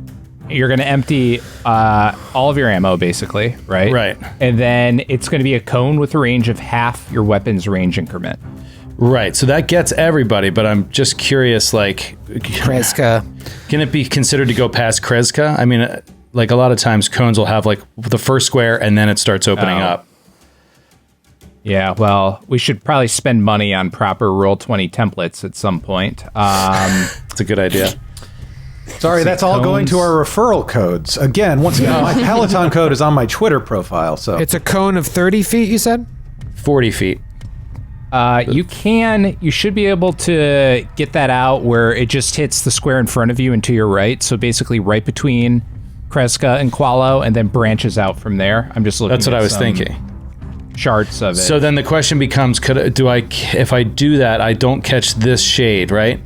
You're going to empty all of your ammo, basically, right? Right. And then it's going to be a cone with a range of half your weapon's range increment. Right. So that gets everybody, but I'm just curious, like... Kreska. Can it be considered to go past Kreska? I mean, like a lot of times cones will have like the first square and then it starts opening up. Yeah, well, we should probably spend money on proper Roll20 templates at some point. It's a good idea. Sorry, that's all going to our referral codes. Again, once again, my Peloton code is on my Twitter profile. So It's a cone of 30 feet, you said? 40 feet. You should be able to get that out where it just hits the square in front of you and to your right. So basically right between Kreska and Qualo and then branches out from there. I'm just looking That's what I was thinking. Charts of it. So then the question becomes, if I do that, I don't catch this shade, right?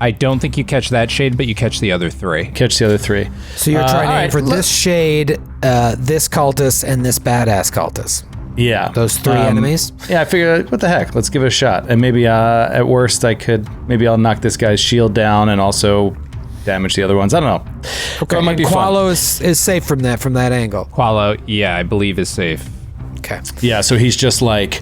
I don't think you catch that shade, but you catch the other 3. Catch the other 3. So you're trying to aim right, for this shade, this cultist, and this badass cultist. Yeah. Those 3 enemies? Yeah, I figured, what the heck? Let's give it a shot. And maybe at worst, I'll knock this guy's shield down and also damage the other ones. I don't know. Okay, It might be Qualo is safe from that angle. Qualo, yeah, I believe is safe. Okay. Yeah, so he's just like...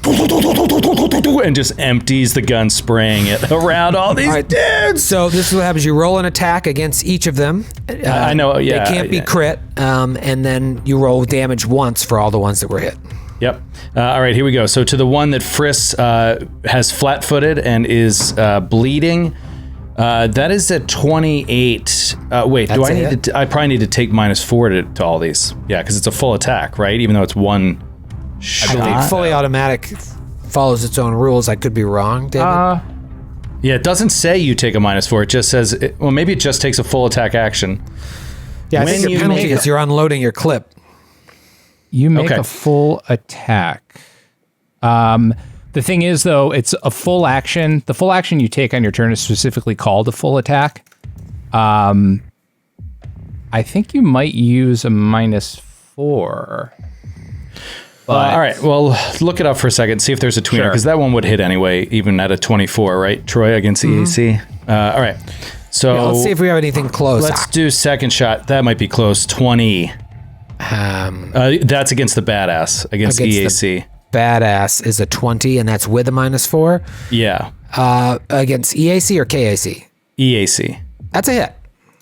and just empties the gun, spraying it around all these dudes. So this is what happens. You roll an attack against each of them. I know, yeah. They can't be crit. And then you roll damage once for all the ones that were hit. Yep. All right, here we go. So to the one that Friss has flat-footed and is bleeding, that is at 28. Wait, That's do I a need hit. to? I probably need to take -4 to all these. Yeah, because it's a full attack, right? Even though it's one shot. I believe fully automatic follows its own rules. I could be wrong, David. Yeah, it doesn't say you take a -4. It just says, well, maybe it just takes a full attack action. Yeah, I when think you your penalty make- is you're unloading your clip. You make Okay. a full attack. The thing is, though, it's a full action. The full action you take on your turn is specifically called a full attack. I think you might use a -4. But All right, well, look it up for a second. See if there's a tweener, Sure. because that one would hit anyway, even at a 24, right, Troy, against EAC? All right, so Yeah, let's see if we have anything close. let's do second shot. That might be close. 20. That's against the badass, against EAC. Badass is a 20, and that's with a -4. Yeah, Against EAC or KAC? EAC. That's a hit.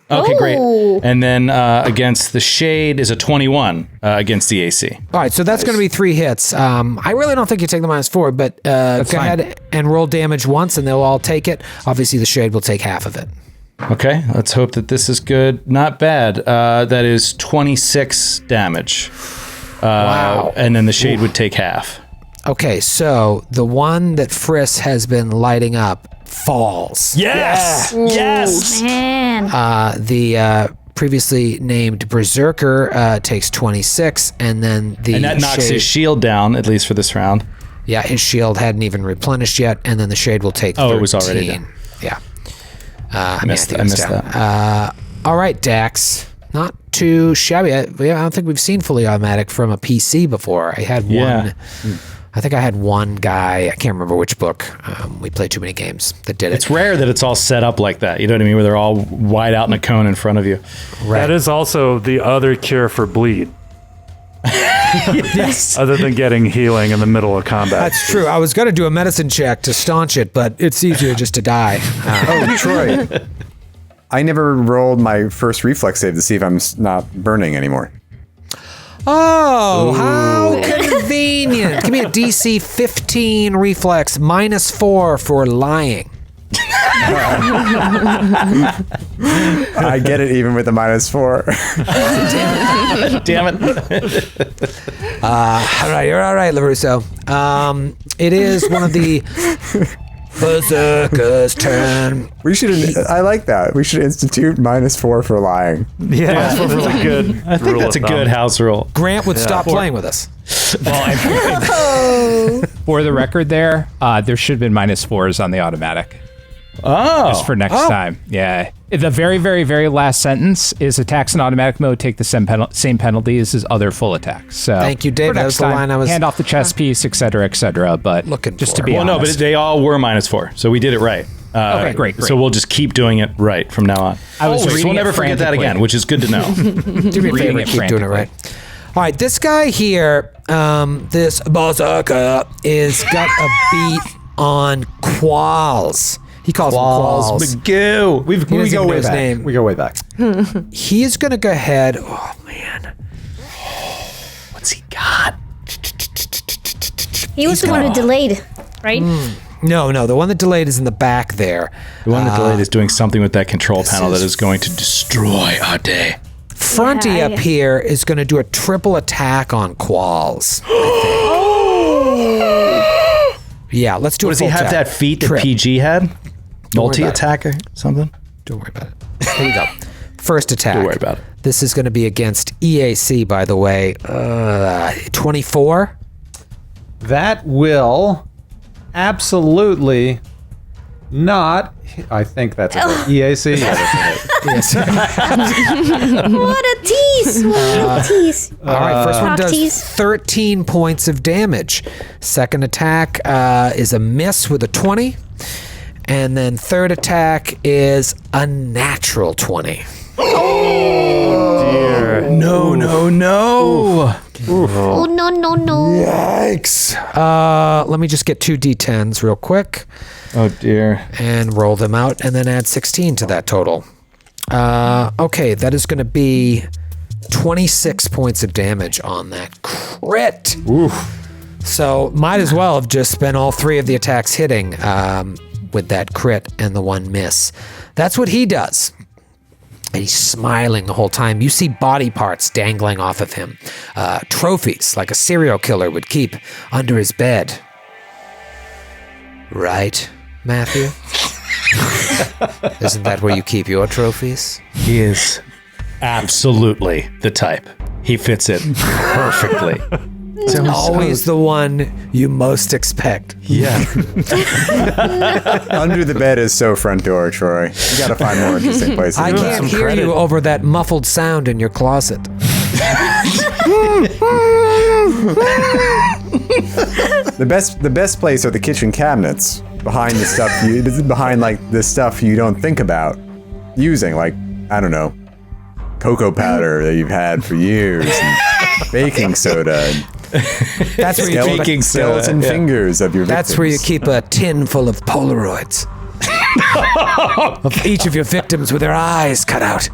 Okay, great. Oh. And then against the Shade is a 21 against EAC. All right, so that's going to be 3 hits. I really don't think you take the -4, but go fine. ahead and roll damage once, and they'll all take it. Obviously, the Shade will take half of it. Okay, let's hope that this is good. Not bad. That is 26 damage. Wow. And then the shade would take half. Okay, so the one that Friss has been lighting up falls. Yes! Yes! Man. The previously named Berserker takes 26, and then And that knocks his shield down, at least for this round. Yeah, his shield hadn't even replenished yet, and then the shade will take 13. Oh, it was already done. Yeah. I missed that. All right, Dax. Not too shabby. I don't think we've seen fully automatic from a PC before. I had one. I think I had one guy. I can't remember which book. We played too many games that did it. It's rare that it's all set up like that. You know what I mean? Where they're all wide out in a cone in front of you. Right. That is also the other cure for bleed. Yes. Other than getting healing in the middle of combat. That's true. I was going to do a medicine check to staunch it, but it's easier just to die. Oh, Troy. I never rolled my first reflex save to see if I'm not burning anymore. Oh, how convenient. Give me a DC 15 reflex, -4 for lying. I get it even with the -4. Damn it. All right, you're all right, LaRusso. It is one of the Berserker's turn. We should. I like that. We should institute -4 for lying. Yeah, that's a really good. I think that's a good house rule. Grant would stop playing with us. Well, for the record there should have been -4s on the automatic. Oh. Just for next time. Yeah. The very, very, very last sentence is attacks in automatic mode take the same penalties as other full attacks. So Thank you, Dave. for That next was the time, line I was hand off the chess piece, et cetera, but looking just for. to be Well, honest. no, but they all were -4, so we did it right. Okay, great. So we'll just keep doing it right from now on. I was So reading we'll it never forget that frantically. again, which is good to know. Do me a favor, it keep doing it right. All right, this guy here, this Berserker, is got a beat on Qualls. He calls him Qualls. Magoo. We We go way his back. name. We go way back. He's going to go ahead. Oh, man. What's he got? He was the one who delayed, right? No, the one that delayed is in the back there. The one that delayed is doing something with that control panel that is going to destroy our day. Fronty Yeah, up here is going to do a triple attack on Qualls. Yeah, let's do What, a does he full have tap. that feat that Trip. PG had? worry Multi-attack or something? Don't worry about it. Here we go. First attack. Don't worry about it. This is going to be against EAC, by the way. 24. That will absolutely not. I think that's a hit. EAC. Yeah, that's a hit. What a tease! What a tease! All right, first one Cock does tease. 13 points of damage. Second attack is a miss with a 20. And then third attack is a natural 20. Dear. No. Oh no! Yikes. Let me just get 2 D10s real quick Oh, dear. and roll them out and then add 16 to that total. Okay, that is going to be 26 points of damage on that crit. So might as well have just spent all 3 of the attacks hitting with that crit and the 1 miss. That's what he does. And he's smiling the whole time. You see body parts dangling off of him. Trophies, like a serial killer would keep under his bed. Right, Matthew? Isn't that where you keep your trophies? He is absolutely the type. He fits it perfectly. Always the one you most expect. Yeah. Under the bed is so front door, Troy. You gotta find more interesting places. I can't hear you over that muffled sound in your closet. The best place are the kitchen cabinets behind the stuff behind like the stuff you don't think about using, like, I don't know, cocoa powder that you've had for years, and baking soda, and That's where you keep Baking soda. skeleton fingers of your victims. That's where you keep a tin full of Polaroids of each of your victims with their eyes cut out.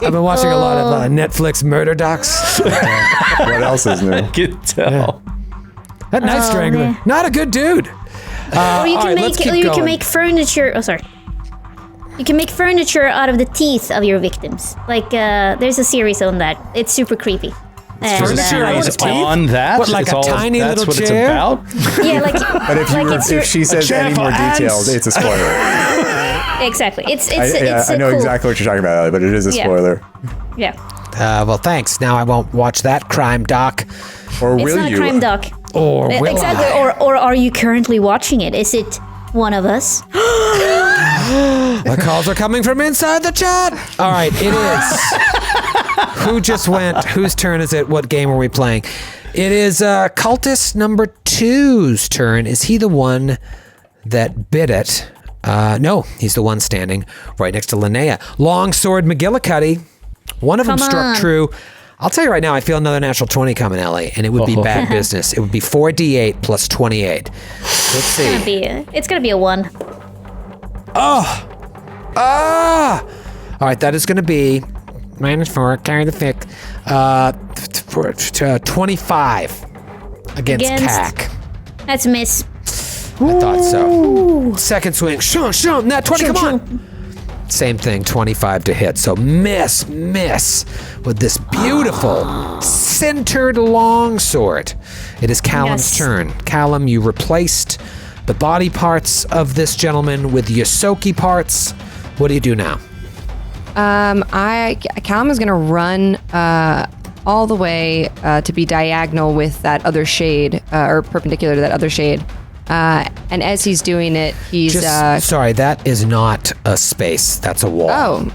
I've been watching a lot of Netflix murder docs. What else is new? I can tell. That knife strangler, man. not a good dude. Or you all can right, let's make keep you going. can make furniture. Oh, sorry. You can make furniture out of the teeth of your victims. Like, there's a series on that. It's super creepy. And, There's a series on that. What, like It's a tiny that's little what chair? It's about. yeah, like, But if she says any more details, it's a spoiler. exactly. It's I know cool. exactly what you're talking about, Ellie, but it is a Yeah. spoiler. Yeah. Well, thanks. Now I won't watch that crime doc. Or It's will not you? a crime doc. Or will exactly. I? Or are you currently watching it? Is it one of us? The calls are coming from inside the chat. All right, it is. Who just went? Whose turn is it? What game are we playing? It is cultist number 2's turn. Is he the one that bit it? No, he's the one standing right next to Lynnea. Longsword McGillicuddy. One of them Come struck on. true. I'll tell you right now, I feel another natural 20 coming, Ellie, and it would be bad business. It would be 4d8 plus 28. Let's see. It's gonna be a 1. All right, that is going to be -4, carry the fic, 25 against CAC. That's a miss. I thought so. Second swing, shun, that 20, come on. Same thing, 25 to hit. So miss with this beautiful centered longsword. It is Callum's Yes. turn. Callum, you replaced the body parts of this gentleman with Yosoki parts. What do you do now? Callum is going to run all the way to be diagonal with that other shade, or perpendicular to that other shade. And as he's doing it, he's... Sorry, that is not a space. That's a wall.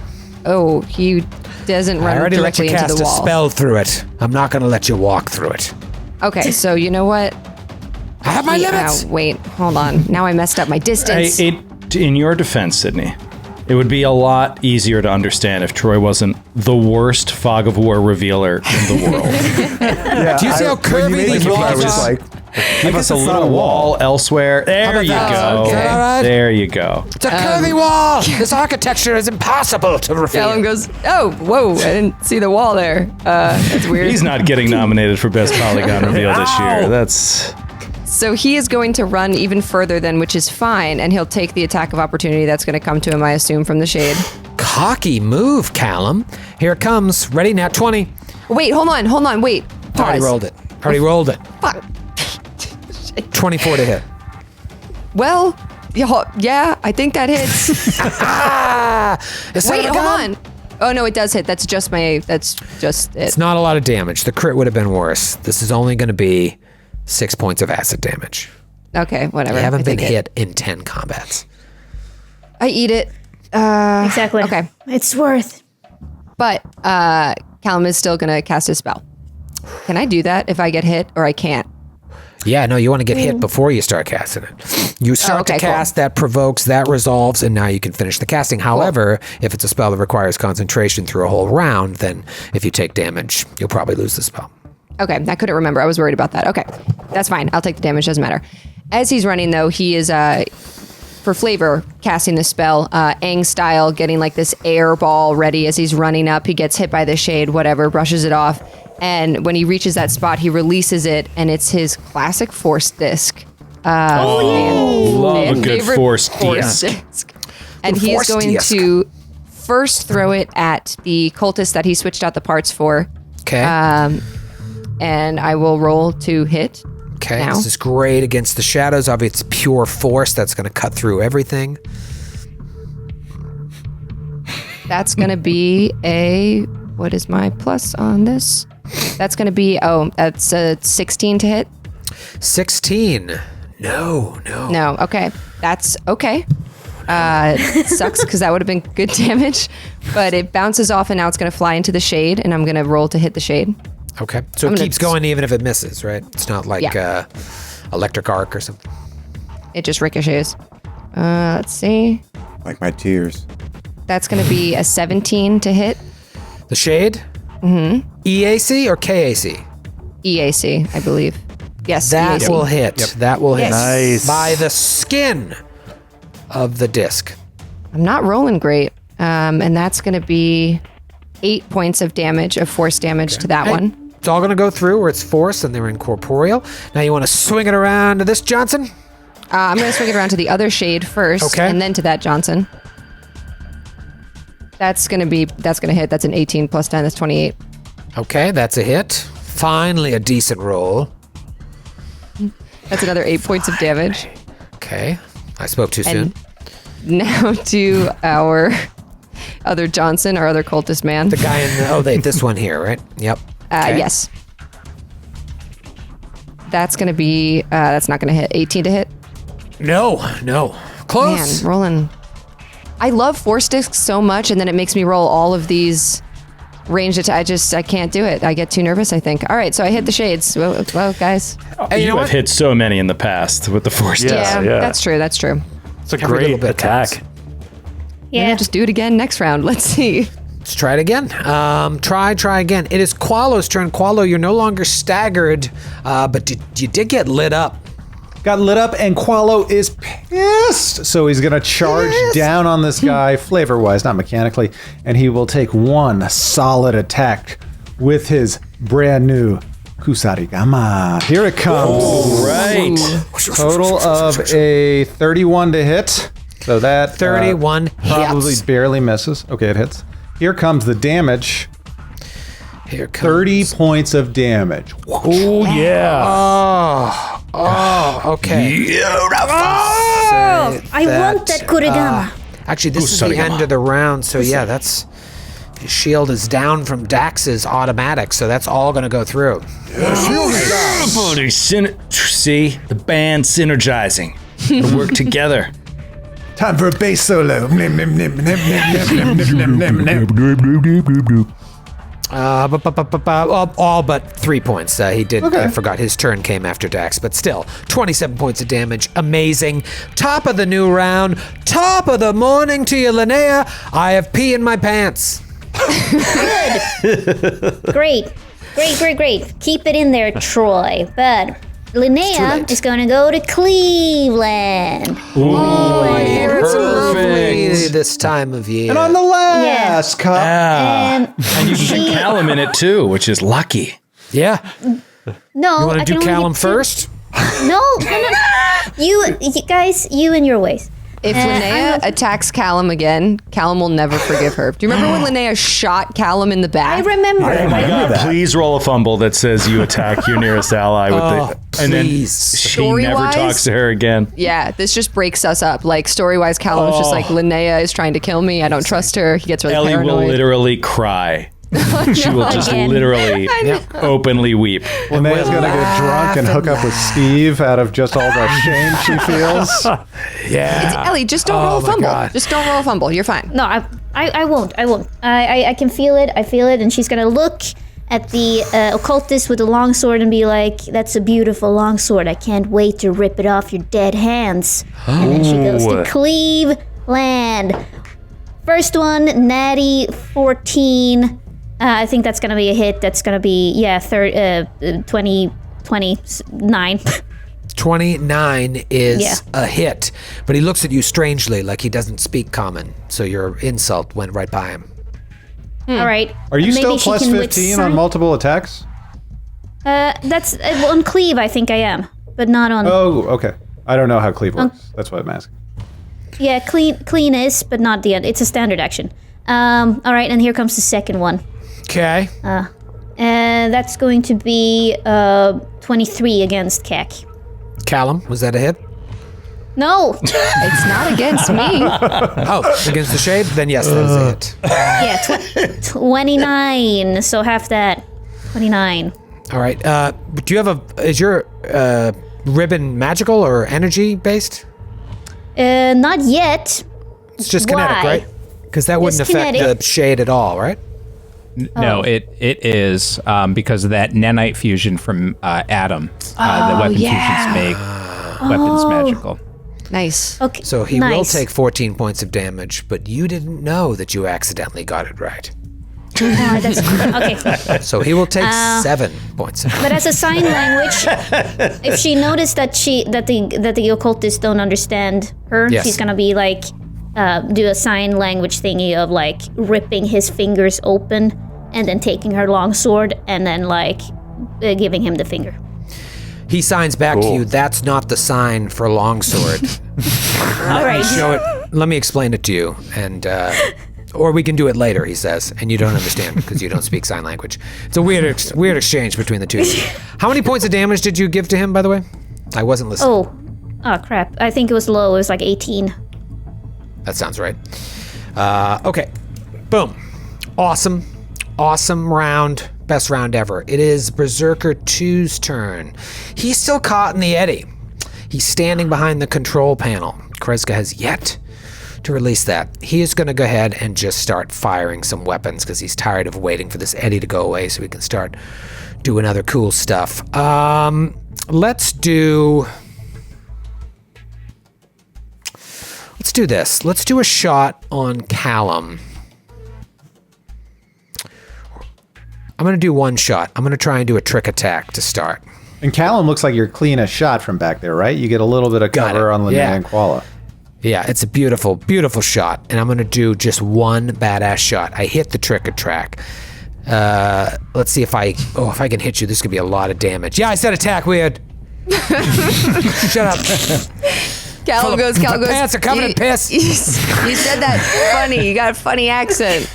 Oh, he doesn't I run already let you directly into cast the a wall. spell through it. I'm not going to let you walk through it. Okay, so you know what? I have my limits. Wait, hold on. Now I messed up my distance. In your defense, Sydney, it would be a lot easier to understand if Troy wasn't the worst fog of war revealer in the world. Yeah, Do you see how curvy these I walls was are? like, Give us a little wall elsewhere. There you that? go. Okay. Is that all right? There you go. It's a curvy wall. This architecture is impossible to reveal. Callum goes, oh, whoa, I didn't see the wall there. That's weird. He's not getting nominated for best polygon reveal this year. That's So he is going to run even further then, which is fine, and he'll take the attack of opportunity that's going to come to him, I assume, from the shade. Cocky move, Callum. Here it comes. Ready, nat 20. Wait, hold on, wait. Already Pause. rolled it. Fuck. 24 to hit. Well, yeah, I think that hits. Wait, hold on. Oh no, it does hit. That's just it. It's not a lot of damage. The crit would have been worse. This is only going to be 6 points of acid damage. Okay, whatever. You haven't I been take it. hit in 10 combats. I eat it. Exactly. Okay. It's worth. But Callum is still going to cast his spell. Can I do that if I get hit, or I can't? Yeah, no, you want to get hit before you start casting it. You start to okay, cast, that provokes, that resolves, and now you can finish the casting. However, if it's a spell that requires concentration through a whole round, then if you take damage, you'll probably lose the spell. Okay, I couldn't remember. I was worried about that. Okay, that's fine. I'll take the damage. Doesn't matter. As he's running, though, he is, for flavor, casting the spell, Aang style, getting like this air ball ready as he's running up. He gets hit by the shade, whatever, brushes it off. And when he reaches that spot, he releases it, and it's his classic force disc. love a good favorite force disc. And The he is force going disc. to first throw it at the cultist that he switched out the parts for. Okay. And I will roll to hit. Okay, now. this is great against the shadows. Obviously, it's pure force that's going to cut through everything. That's going to be a... What is my plus on this? That's going to be... Oh, that's a 16 to hit. 16. No. No, okay. That's okay. It sucks because that would have been good damage. But it bounces off and now it's going to fly into the shade. And I'm going to roll to hit the shade. Okay, so I'm it gonna- keeps going even if it misses, right? It's not like Yeah. electric arc or something. It just ricochets. Let's see. like my tears. That's going to be a 17 to hit. The shade? Mm-hmm. EAC or KAC? EAC, I believe. Yes, That EAC. will hit. That will hit. Nice. By the skin of the disc. I'm not rolling great. And that's going to be 8 points of damage, of force damage to that Hey, one. It's all going to go through where it's force and they're incorporeal. Now you want to swing it around to this Johnson? I'm going to swing it around to the other shade first, Okay. and then to that Johnson. That's gonna hit. That's an 18 plus 10. That's 28. Okay, that's a hit. Finally, a decent roll. That's another 8 points of damage. Okay, I spoke too soon. Now to our other Johnson, our other cultist man. The guy in this one here, right? Yep. Okay. Yes. That's gonna be. That's not gonna hit. 18 to hit. No. Close. Man, rolling. I love Force Discs so much, and then it makes me roll all of these ranged attacks. I can't do it. I get too nervous, I think. All right, so I hit the shades. Well, guys. Hey, you know have what? hit so many in the past with the force. Yeah. That's true. It's a Every great little bit attack. counts. Yeah, just do it again next round. Let's see. Let's try it again. Try again. It is Qualo's turn. Qualo, you're no longer staggered, but you did get lit up. Got lit up, and Qualo is pissed. So he's going to charge down on this guy, flavor-wise, not mechanically, and he will take one solid attack with his brand new Kusarigama. Here it comes. All right. Total of a 31 to hit. So that 31 probably hits. barely misses. Okay, it hits. Here comes the damage. Here comes 30 points of damage. Oh, yeah. Oh, okay. I want that Kurigama. Actually, this is the end of the round, so yeah, that's... His shield is down from Dax's automatic, so that's all going to go through. See, the band synergizing. We work together. Time for a bass solo. All but 3 points. He did. Okay. I forgot his turn came after Dax, but still, 27 points of damage. Amazing. Top of the new round. Top of the morning to you, Lynnea. I have pee in my pants. Great. Keep it in there, Troy. But Lynnea is going to go to Cleveland. It's lovely this time of year. And on the last cup. And You can get Callum in it too, which is lucky. Yeah. no, You want I to do can only Callum get two. first? No. You guys, you and your ways. If Lynnea attacks Callum again, Callum will never forgive her. Do you remember when Lynnea shot Callum in the back? I remember. Please roll a fumble that says you attack your nearest ally with and then please. she never Story-wise? talks to her again. Yeah, this just breaks us up. Like, story-wise, Callum is just like, Lynnea is trying to kill me. I don't trust her. He gets really Ellie will paranoid. literally cry. She will just Again. literally openly weep. Linnea's going to get drunk and hook up with Steve out of just all the shame she feels. Yeah. Ellie, just don't roll a my fumble. God. Just don't roll a fumble. You're fine. No, I won't. I can feel it. I feel it. And she's going to look at the occultist with the longsword and be like, that's a beautiful longsword. I can't wait to rip it off your dead hands. And then she goes to Cleveland. First one, natty 14. I think that's going to be a hit. That's going to be, 29. 29 is Yeah. a hit, but he looks at you strangely like he doesn't speak common, so your insult went right by him. All right. Are you Maybe still she plus can 15 on withstand- multiple attacks? That's on cleave, I think I am, but not on. Oh, okay. I don't know how cleave works. That's what I'm asking. Yeah, clean is, but not the end. It's a standard action. All right, and here comes the second one. Okay. And that's going to be 23 against CAC. Callum, was that a hit? No. It's not against me. Oh, against the shade? Then yes, that is a hit. Yeah, 29. So half that. 29. All right. Do you have is your ribbon magical or energy based? Not yet. It's just kinetic, Why? right? Because that wouldn't It's affect kinetic. the shade at all, right? No, it is because of that nanite fusion from Adam. The weapon fusions make weapons magical. Nice. Okay. So he will nice. take 14 points of damage, but you didn't know that you accidentally got it right. Oh, that's, okay. So he will take 7 points of damage. But as a sign language, if she noticed that the occultists don't understand her, Yes. she's gonna be like do a sign language thingy of like ripping his fingers open and then taking her long sword and then like giving him the finger. He signs back to you, that's not the sign for longsword. All right. Show it. Let me explain it to you. And Or we can do it later, he says, and you don't understand because you don't speak sign language. It's a weird exchange between the two of you. How many points of damage did you give to him, by the way? I wasn't listening. Oh, crap. I think it was low. It was like 18. That sounds right. Okay. Boom. Awesome round. Best round ever. It is Berserker 2's turn. He's still caught in the eddy. He's standing behind the control panel. Kreska has yet to release that. He is going to go ahead and just start firing some weapons because he's tired of waiting for this eddy to go away so we can start doing other cool stuff. Let's do this. Let's do a shot on Callum. I'm going to do one shot. I'm going to try and do a trick attack to start. And Callum looks like you're clean as shot from back there, right? You get a little bit of cover on Lynnea and Koala. Yeah, it's a beautiful, beautiful shot. And I'm going to do just one badass shot. I hit the trick attack. Let's see if I can hit you. This could be a lot of damage. Yeah, I said attack weird. Shut up. Callum goes. My pants are covered in piss. You said that funny. You got a funny accent.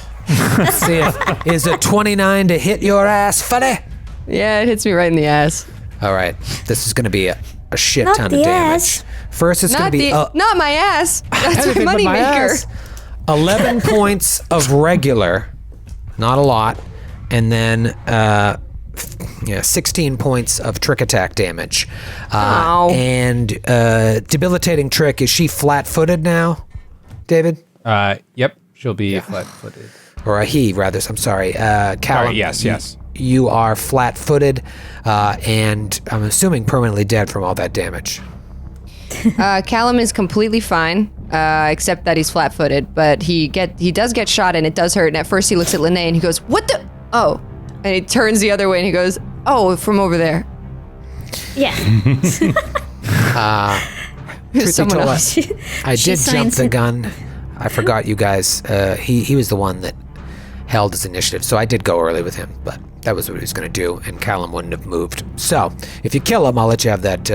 Let's see is a 29 to hit your ass funny? Yeah, it hits me right in the ass. All right, this is going to be a shit Not ton the of damage. ass. First, it's going to be not my ass. That's my anything but my moneymaker. ass. 11 points of regular, not a lot, and then 16 points of trick attack damage. Ow. And debilitating trick. Is she flat-footed now, David? Yep. She'll be flat-footed. Or he, rather. I'm sorry. Callum. Yes. You are flat-footed, and I'm assuming permanently dead from all that damage. Callum is completely fine, except that he's flat-footed. But he does get shot, and it does hurt. And at first, he looks at Lynnea and he goes, "What the? Oh!" And he turns the other way and he goes, "Oh, from over there." Yeah. There's someone else. I She did jump signs the it. gun. I forgot you guys. He was the one that held his initiative, so I did go early with him, but that was what he was going to do, and Callum wouldn't have moved. So, if you kill him, I'll let you have that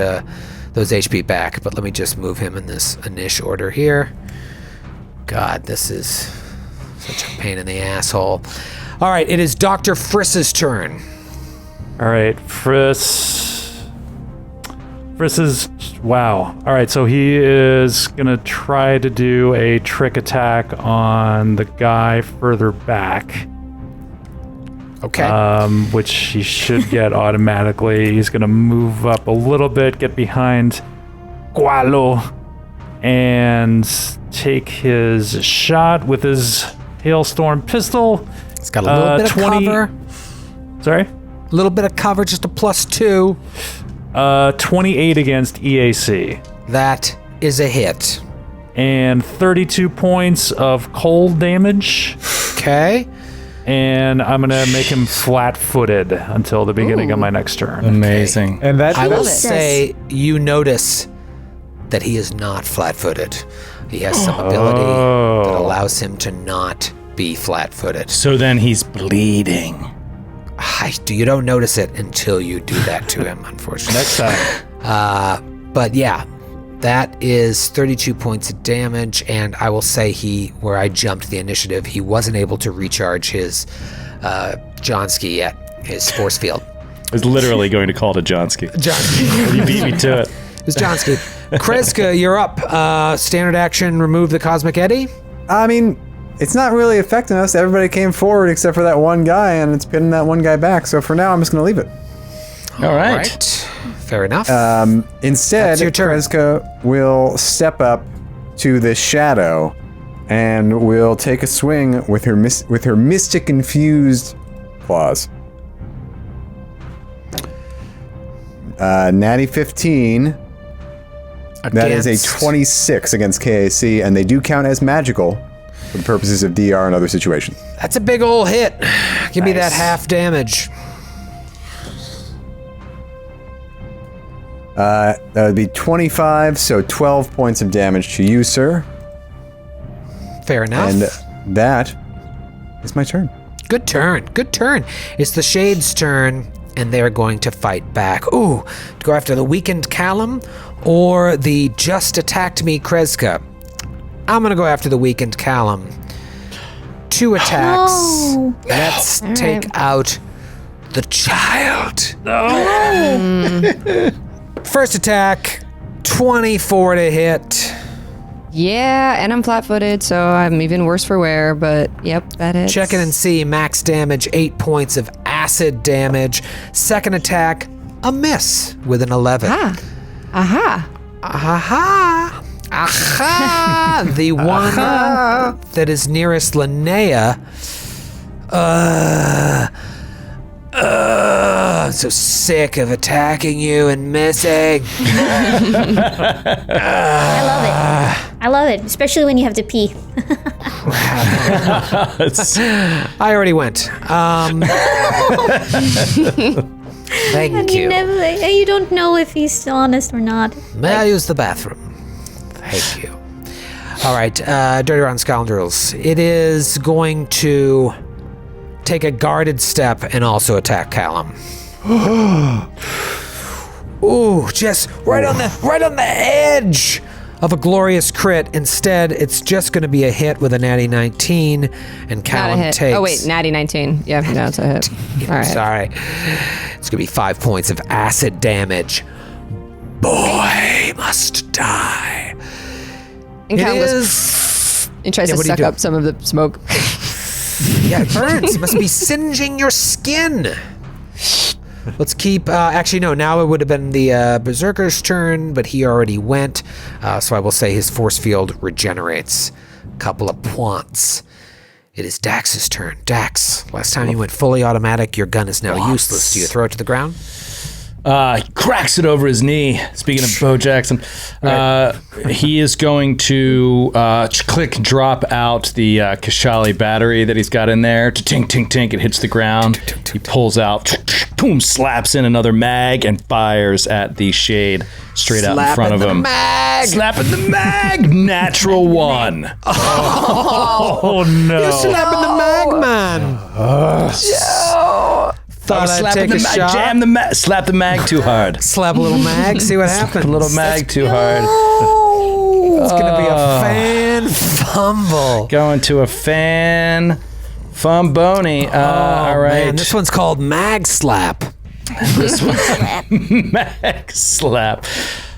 those HP back, but let me just move him in this initial order here. God, this is such a pain in the asshole. All right, it is Dr. Friss's turn. All right, Friss is, wow. All right, so he is going to try to do a trick attack on the guy further back. Okay. Which he should get automatically. He's going to move up a little bit, get behind Gualo, and take his shot with his Hailstorm pistol. It's got a little bit of cover. Sorry? A little bit of cover, just a +2. 28 against EAC. That is a hit. And 32 points of cold damage. Okay. And I'm going to make him flat-footed until the beginning of my next turn. Amazing. And that I will Jesus. say you notice that he is not flat-footed. He has some ability that allows him to not be flat-footed. So then he's bleeding. You don't notice it until you do that to him, unfortunately. Next time. But yeah, that is 32 points of damage, and I will say where I jumped the initiative, he wasn't able to recharge his Johnski yet, his force field. I was literally going to call it a Johnski. Johnski. You beat me to it. It's Johnski. Kreska, you're up. Standard action, remove the Cosmic Eddy. I mean, it's not really affecting us. Everybody came forward except for that one guy, and it's pinning that one guy back. So for now, I'm just going to leave it. All right. All right. Fair enough. Instead, That's your turn. Kreska will step up to the shadow and will take a swing with her mystic infused claws. Natty 15. That is a 26 against KAC, and they do count as magical for the purposes of DR and other situations. That's a big ol' hit. Give me that Nice. half damage. That would be 25, so 12 points of damage to you, sir. Fair enough. And that is my turn. Good turn. Good turn. It's the Shade's turn, and they're going to fight back. Ooh, to go after the weakened Callum or the just attacked me Kreska. I'm going to go after the weakened Callum. 2 attacks. No. Let's take out the child. First attack, 24 to hit. Yeah, and I'm flat-footed, so I'm even worse for wear, but yep, that hits. Check in and see. Max damage, 8 points of acid damage. Second attack, a miss with an 11. Aha. The one that is nearest Lynnea. I'm so sick of attacking you and missing. I love it, especially when you have to pee. I already went. Thank And you. you don't know if he's honest or not. May I use the bathroom? Thank you. All right, Dirty Rotten Scoundrels. It is going to take a guarded step and also attack Callum. Ooh, just right on the edge of a glorious crit. Instead, it's just going to be a hit with a natty 19, and Callum Not a hit. takes. Oh wait, natty 19. Yeah, no, it's a hit. All right. Sorry. It's going to be 5 points of acid damage. Boy must die. And It Callum is. he tries to what do you suck do? up some of the smoke. Yeah, it burns. It must be singeing your skin. Let's keep. Actually, no. Now it would have been the Berserker's turn, but he already went. So I will say his force field regenerates a couple of points. It is Dax's turn. Dax, last time you went fully automatic, your gun is now useless. Do you throw it to the ground? He cracks it over his knee. Speaking of Bo Jackson, he is going to drop out the Kashali battery that he's got in there. Tink, tink, tink. It hits the ground. He pulls out, boom, slaps in another mag and fires at the shade straight out in front of him. Slapping the mag. Natural 1. Oh no! You're slapping the mag, man. Thought I'd take a shot. Slap the mag too hard. Slap a little mag. See what happens. A little mag too hard. It's gonna be a fan fumble. Going to a fan fumboni. All right. Man, this one's called mag slap. This one, mag slap.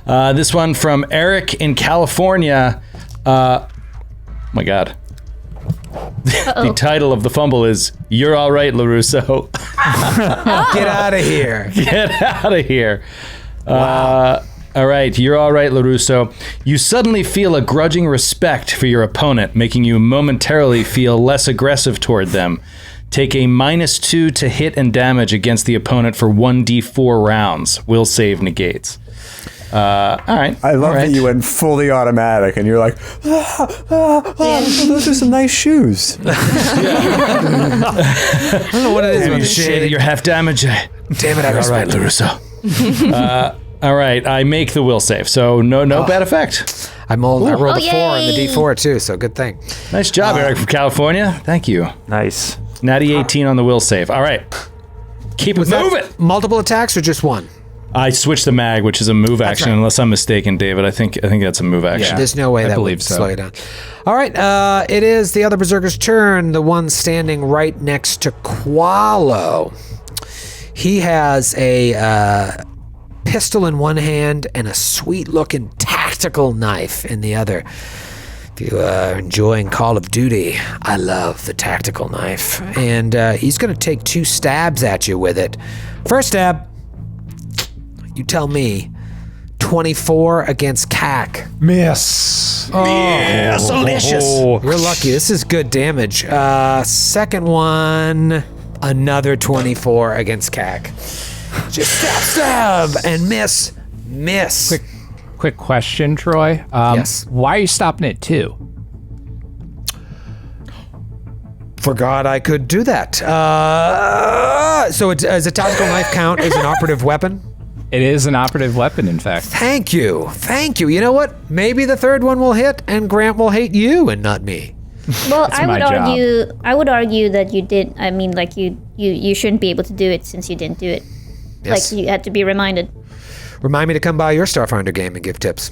This one from Eric in California. Oh my God. The title of the fumble is "You're All Right, LaRusso." Get out of here. Get out of here. Wow. All right, you're all right, LaRusso. You suddenly feel a grudging respect for your opponent, making you momentarily feel less aggressive toward them. Take a -2 to hit and damage against the opponent for 1d4 rounds. Will save negates. All right. I love that you went fully automatic and you're like, those are some nice shoes. I don't know what it is You with this say that shit. you're half damage. Damn it, I All right, LaRusso. All right, I make the will save, so no bad effect. I rolled a 4 on the yay. D4 too, so good thing. Nice job, Eric from California. Thank you. Nice. Natty 18 on the will save. All right. Keep it moving. Multiple attacks or just one? I switched the mag, which is a move action, right. unless I'm mistaken, David. I think that's a move action. There's no way I that believe would so. slow you down. All right, it is the other Berserker's turn, the one standing right next to Qualo. He has a pistol in one hand and a sweet-looking tactical knife in the other. If you are enjoying Call of Duty, I love the tactical knife. And he's going to take 2 stabs at you with it. First stab, you tell me, 24 against CAC. Miss. Yeah, delicious. You're lucky. This is good damage. Second one, another 24 against CAC. Just stab, and miss. Quick question, Troy. Yes. Why are you stopping at 2? Forgot I could do that. So does a tactical knife count as an operative weapon? It is an operative weapon, in fact. Thank you. You know what? Maybe the third one will hit, and Grant will hate you and not me. Well, That's my job. I would argue that you did. I mean, like you shouldn't be able to do it since you didn't do it. Yes. Like you had to be reminded. Remind me to come by your Starfinder game and give tips.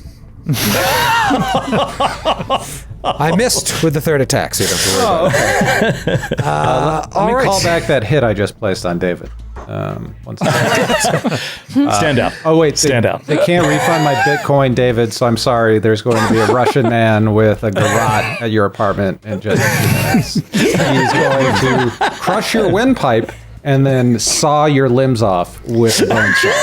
I missed with the third attack, so you don't have to worry about it. Let me right. call back that hit I just placed on David. One second. Stand out. Oh wait, Stand out. They can't refund my Bitcoin, David. So I'm sorry. There's going to be a Russian man with a garrote at your apartment in just a few minutes. He's going to crush your windpipe and then saw your limbs off with a bone saw.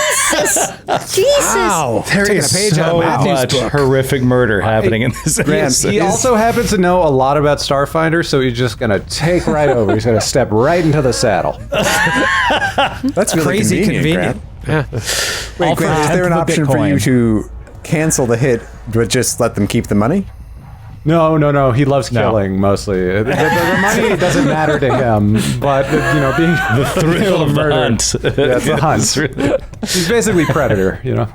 Jesus. Wow. There Taking is a page out so of Matthew's much book. horrific murder happening in this episode. He also happens to know a lot about Starfinder, so he's just going to take right over. He's going to step right into the saddle. That's really Crazy convenient. convenient. Grant. Wait, Grant, is there an option for you to cancel the hit, but just let them keep the money? No. He loves killing mostly. The money doesn't matter to him, but being The thrill of the murder. hunt. Yeah, it's the hunt. It's really- He's basically Predator. You can't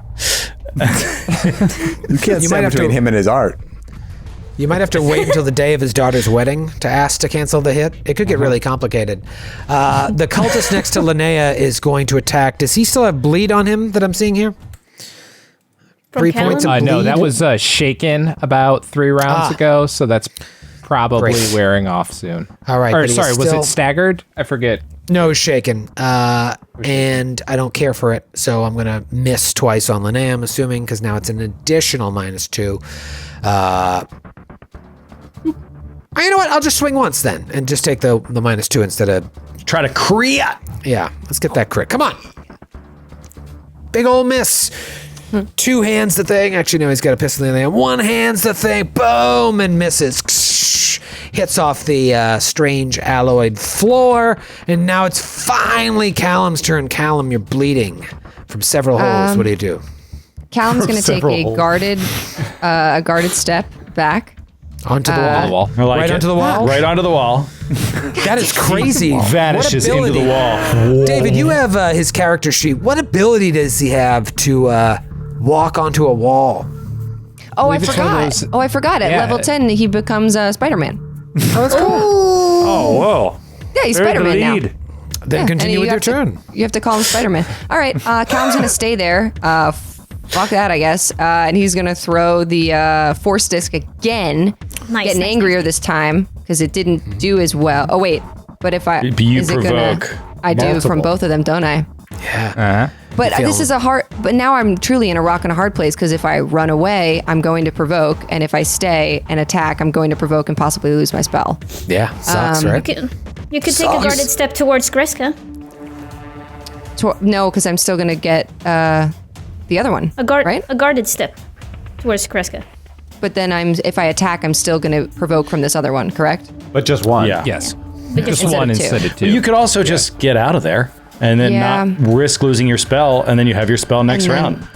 might stand have between to- him and his art. You might have to wait until the day of his daughter's wedding to ask to cancel the hit. It could get really complicated. The cultist next to Lynnea is going to attack. Does he still have bleed on him that I'm seeing here? From 3 points of Callum? bleed? No, that was shaken about 3 rounds ago, so that's probably Great. wearing off soon. All right, Or but he sorry, is was still- it staggered? I forget. No, shaken. And I don't care for it, so I'm going to miss twice on Lynnea, I'm assuming, because now it's an additional -2. You know what? I'll just swing once then and just take the -2 instead of... Try to crit. Yeah, let's get that crit. Come on. Big ol' miss. 2 hands the thing. Actually, no, he's got a pistol in there. 1 hands the thing. Boom, and misses. Hits off the strange alloyed floor. And now it's finally Callum's turn. Callum, you're bleeding from several holes. What do you do? Callum's going to take several a holes. guarded step back. Onto the On the wall. wall. I like Right it. onto the wall? Right onto the wall. That is crazy. Vanishes What into the ability. wall. David, you have his character sheet. What ability does he have to walk onto a wall? Oh, I Believe it's one of forgot. those- Oh, I forgot. At Yeah. level 10, he becomes Spider-Man. Oh, whoa. Yeah, he's Buried the Spider-Man now. lead. Then Yeah, continue and with you your have to- turn. You have to call him Spider-Man. All right, Callum's going to stay there. Fuck that, I guess. And he's going to throw the Force Disc again. Nice, Getting nice, angrier nice. this time because it didn't do as well. Oh, wait. But if I... You is it provoke I do from multiple. both of them, don't I? Yeah. But feel- this is a hard... But now I'm truly in a rock and a hard place because if I run away, I'm going to provoke. And if I stay and attack, I'm going to provoke and possibly lose my spell. Yeah, sucks, right? You could take a guarded step towards Kreska. No, because I'm still going to get the other one, right? A guarded step towards Kreska. But then if I attack, I'm still going to provoke from this other one, correct? But just one. Yeah. Yes. Because Just one of two. instead of 2. You could also just get out of there and then Yeah. not risk losing your spell, and then you have your spell next And then- round.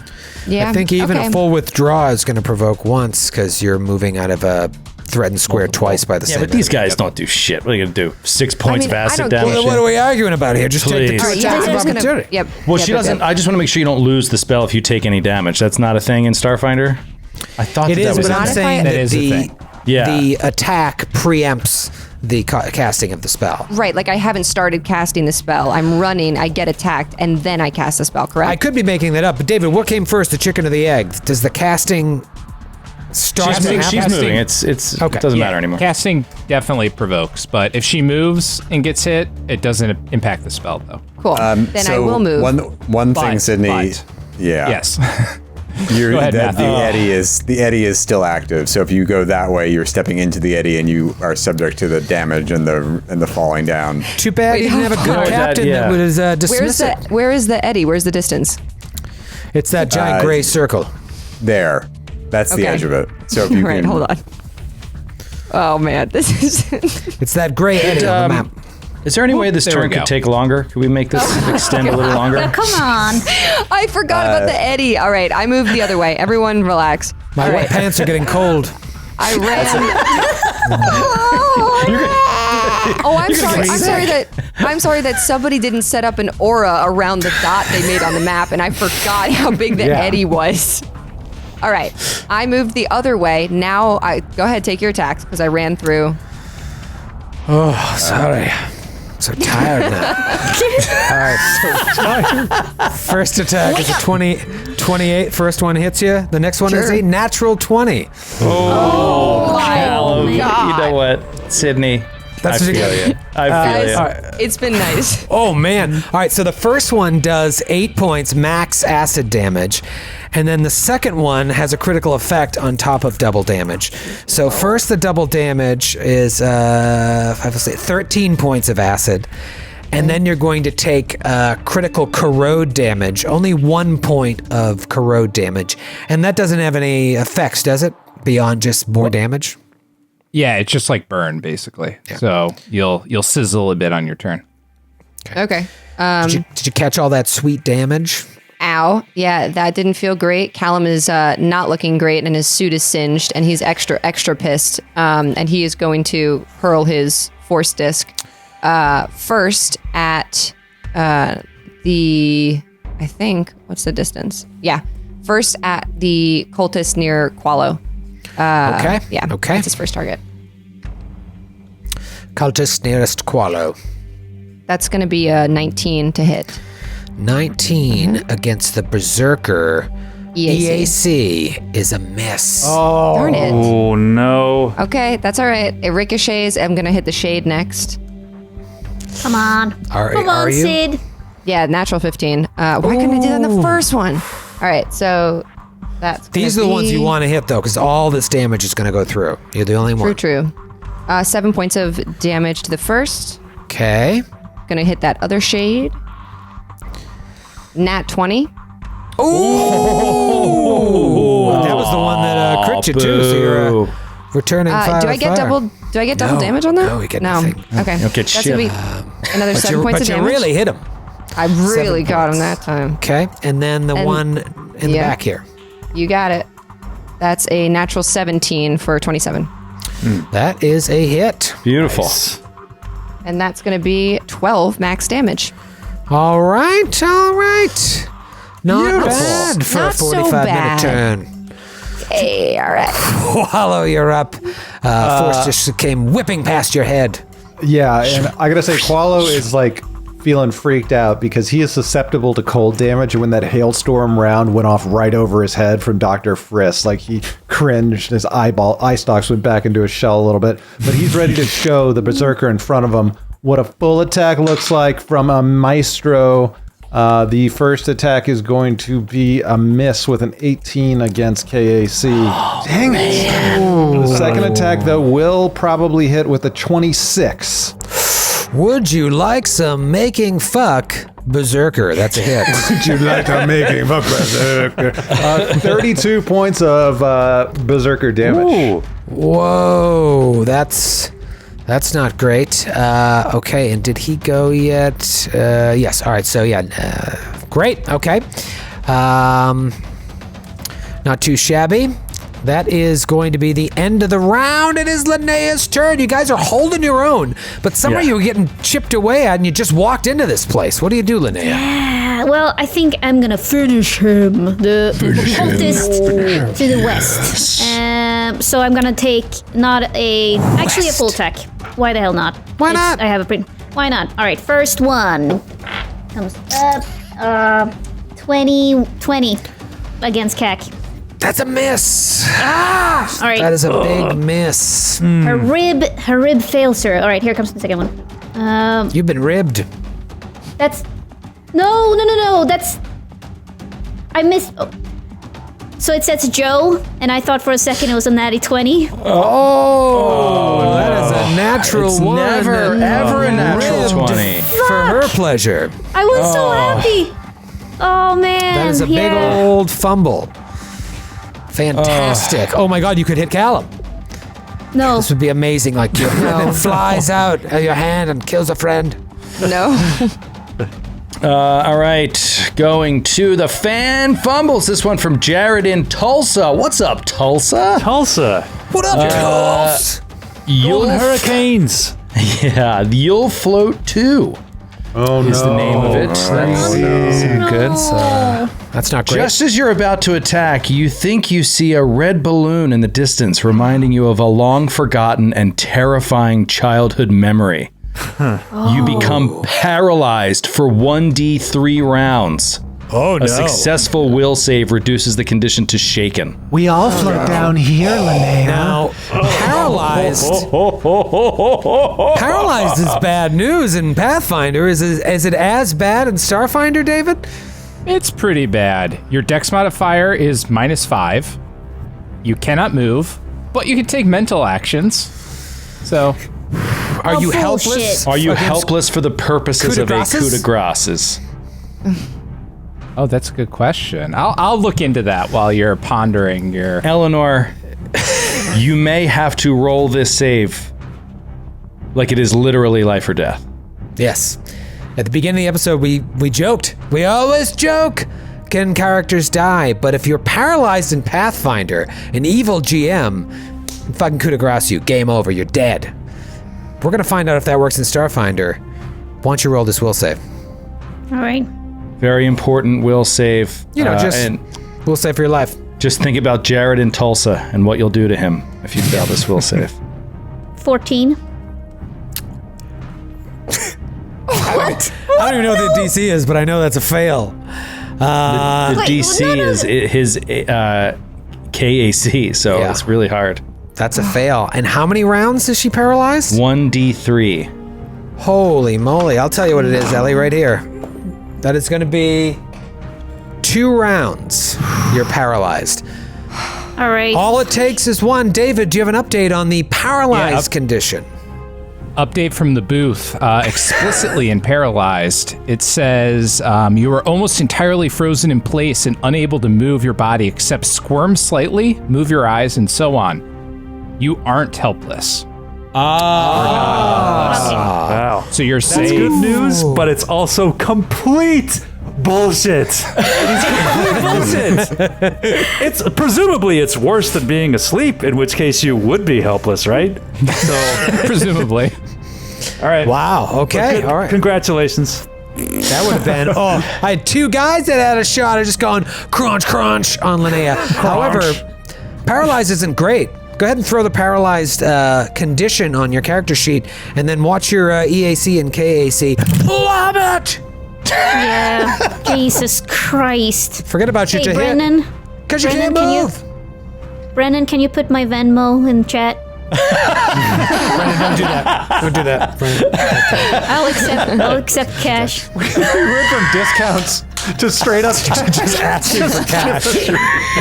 Yeah. I think even okay. a full withdraw is going to provoke once because you're moving out of a threatened square twice by the Yeah, same. but these guys don't do shit. What are you gonna do? 6 points mean, of I acid don't damage? Well, what are we arguing about here? Just take the Please. two All right, Yeah, attacks I'm of just gonna, opportunity. yep. Well, yep, she yep, doesn't. yep. I just want to make sure you don't lose the spell if you take any damage. That's not a thing in Starfinder. I thought It that, is, was but I'm not if saying I- that That is a the thing. Yeah. the attack preempts the casting of the spell. Right, like I haven't started casting the spell. I'm running, I get attacked, and then I cast the spell, correct? I could be making that up, but David, what came first, the chicken or the egg? Does the casting start? she's, to she's happen? moving. It's Okay. it doesn't matter anymore. Casting definitely provokes, but if she moves and gets hit, it doesn't impact the spell, though. Cool. Then I So will move. One thing, But- Sydney. but- Yeah. Yes. You're, Go ahead, that Matt. the eddy is still active. So if you go that way, you're stepping into the eddy, and you are subject to the damage and the falling down. Too bad you didn't have a how good far? captain Yeah. that would dismiss it. Where is the eddy? Where's the distance? It's that giant gray circle. There, that's the Okay. edge of it. So if you Right, can, hold on. Oh man, this is It's that gray eddy on the map. Is there any way this there we turn go. could take longer? Could we make this extend a little longer? Come on. I forgot about the eddy. All right, I moved the other way. Everyone relax. My All wet right. pants are getting cold. I ran. Oh, I'm sorry. I'm sorry that somebody didn't set up an aura around the dot they made on the map, and I forgot how big the eddy was. All right, I moved the other way. Now, go ahead, take your attacks because I ran through. Oh, sorry. So tired now. All right. So first attack is a 28. First one hits you. The next one is a natural 20. Callum, you know what, Sydney? That's I what feel you you. I feel you. It's been nice. Oh, man. All right. So the first one does 8 points max acid damage. And then the second one has a critical effect on top of double damage. So first, the double damage is 13 points of acid. And then you're going to take critical corrode damage, only 1 point of corrode damage. And that doesn't have any effects, does it? Beyond just more damage? Yeah, it's just like burn, basically. Yeah. So you'll sizzle a bit on your turn. Okay. Did you catch all that sweet damage? Ow. Yeah, that didn't feel great. Callum is not looking great, and his suit is singed, and he's extra pissed. And he is going to hurl his force disc first at I think, what's the distance? Yeah. First at the cultist near Qualo. Okay. Yeah. Okay. That's his first target. Cultist nearest Qualo. That's going to be a 19 to hit. 19 against the Berserker. EAC is a miss. Oh. Darn it. Oh, no. Okay, that's all right. It ricochets. I'm going to hit the shade next. Come on. Come on, you? Sid. Yeah, natural 15. Why couldn't I do that in the first one? All right, so that's These are the ones you want to hit, though, because all this damage is going to go through. You're the only one. True. 7 points of damage to the first. Okay. Gonna hit that other shade. Nat 20. Oh! That was the one that crit you, too, so you're returning fire. Do I get double damage on that? No, you get nothing. Okay. You don't get That's shit. gonna be another 7 points of But you damage. really hit him. I really 7 got him points. that time. Okay, and then the one in the back here. You got it. That's a natural 17 for 27. That is a hit. Beautiful. And that's going to be 12 max damage. All right. Not bad for Not a so 45-minute bad. turn. Hey, all right. Wallow, you're up. Force just came whipping past your head. Yeah, and I gotta say, Qualo is like feeling freaked out because he is susceptible to cold damage, and when that hailstorm round went off right over his head from Dr. Friss, like he cringed, his eye stalks went back into his shell a little bit, but he's ready to show the Berserker in front of him what a full attack looks like from a Maestro. The first attack is going to be a miss with an 18 against KAC. Dang it. The second attack, though, will probably hit with a 26. Would you like some making fuck Berserker? That's a hit. Would you like to make him a Berserker? 32 points of Berserker damage. Whoa, that's not great. Okay, and did he go yet? Yes. All right. So yeah, great. Okay. Not too shabby. That is going to be the end of the round. It is Lynnea's turn. You guys are holding your own, but some of you are getting chipped away at, and you just walked into this place. What do you do, Lynnea? Yeah, well, I think I'm gonna finish him. The cultist to the west. So I'm gonna take actually a full attack. Why the hell not? Why not? I have a print. Why not? All right, first one comes up. 20 against CAC. That's a miss. All right. That is a big miss. Her rib fails her. All right, here comes the second one. You've been ribbed. That's no. That's I missed. Oh. So it says Joe, and I thought for a second it was a natty 20. Oh, that is a natural It's one. never, ever a natural Ribbed 20. for her pleasure. I was so happy. Oh man. That is a big old fumble. Fantastic. Oh my God, you could hit Callum. No. This would be amazing. Like, it flies out of your hand and kills a friend. No. All right, going to the fan fumbles. This one from Jared in Tulsa. What's up, Tulsa? Tulsa. What up, Tulsa? Golden Hurricanes. Yeah, you'll float too. Oh, is the name of it. That's good. That's not great. Just as you're about to attack, you think you see a red balloon in the distance, reminding you of a long forgotten and terrifying childhood memory. You become paralyzed for 1d3 rounds. Oh no! A successful will save reduces the condition to shaken. We all float down here, Lynnea. Now, paralyzed. Paralyzed is bad news in Pathfinder. Is it as bad in Starfinder, David? It's pretty bad. Your dex modifier is -5. You cannot move, but you can take mental actions. So, Are you bullshit. helpless? Are you against helpless for the purposes of a coups de coup de graces? oh, that's a good question. I'll look into that while you're pondering your. Eleanor, you may have to roll this save like it is literally life or death. Yes. At the beginning of the episode, we joked. We always joke. Can characters die? But if you're paralyzed in Pathfinder, an evil GM fucking coup de grace you. Game over. You're dead. We're gonna find out if that works in Starfinder. Why don't you roll this will save? All right. Very important will save. You know, and will save for your life. just think about Jared in Tulsa and what you'll do to him if you fail this will save. 14. What? I don't even know what the DC is, but I know that's a fail. The Wait, DC no, no, is his KAC, so Yeah. it's really hard. That's a fail. And how many rounds is she paralyzed? 1d3. Holy moly. I'll tell you what it is, Ellie, right here. That is going to be 2 rounds. You're paralyzed. All right. All it takes is 1. David, do you have an update on the paralyzed condition? Update from the booth. Explicitly in Paralyzed, it says you are almost entirely frozen in place and unable to move your body except squirm slightly, move your eyes, and so on. You aren't helpless. Wow. So you're That's safe. good news, but it's also complete bullshit. It is complete bullshit. It's presumably it's worse than being asleep, in which case you would be helpless, right? So Presumably. all right. Wow. Okay. Good- All right. Congratulations. That would have been. Oh, I had 2 guys that had a shot of just going crunch, crunch on Lynnea. However, paralyzed isn't great. Go ahead and throw the paralyzed condition on your character sheet, and then watch your EAC and KAC plummet. Yeah. Jesus Christ. Forget about your Hey, to hit. Brennan. Because you Brennan, can't can you- move. Brennan, can you put my Venmo in chat? Brennan, don't do that. Don't do that. Brennan. I'll accept cash. We went from discounts to straight up just asking for cash.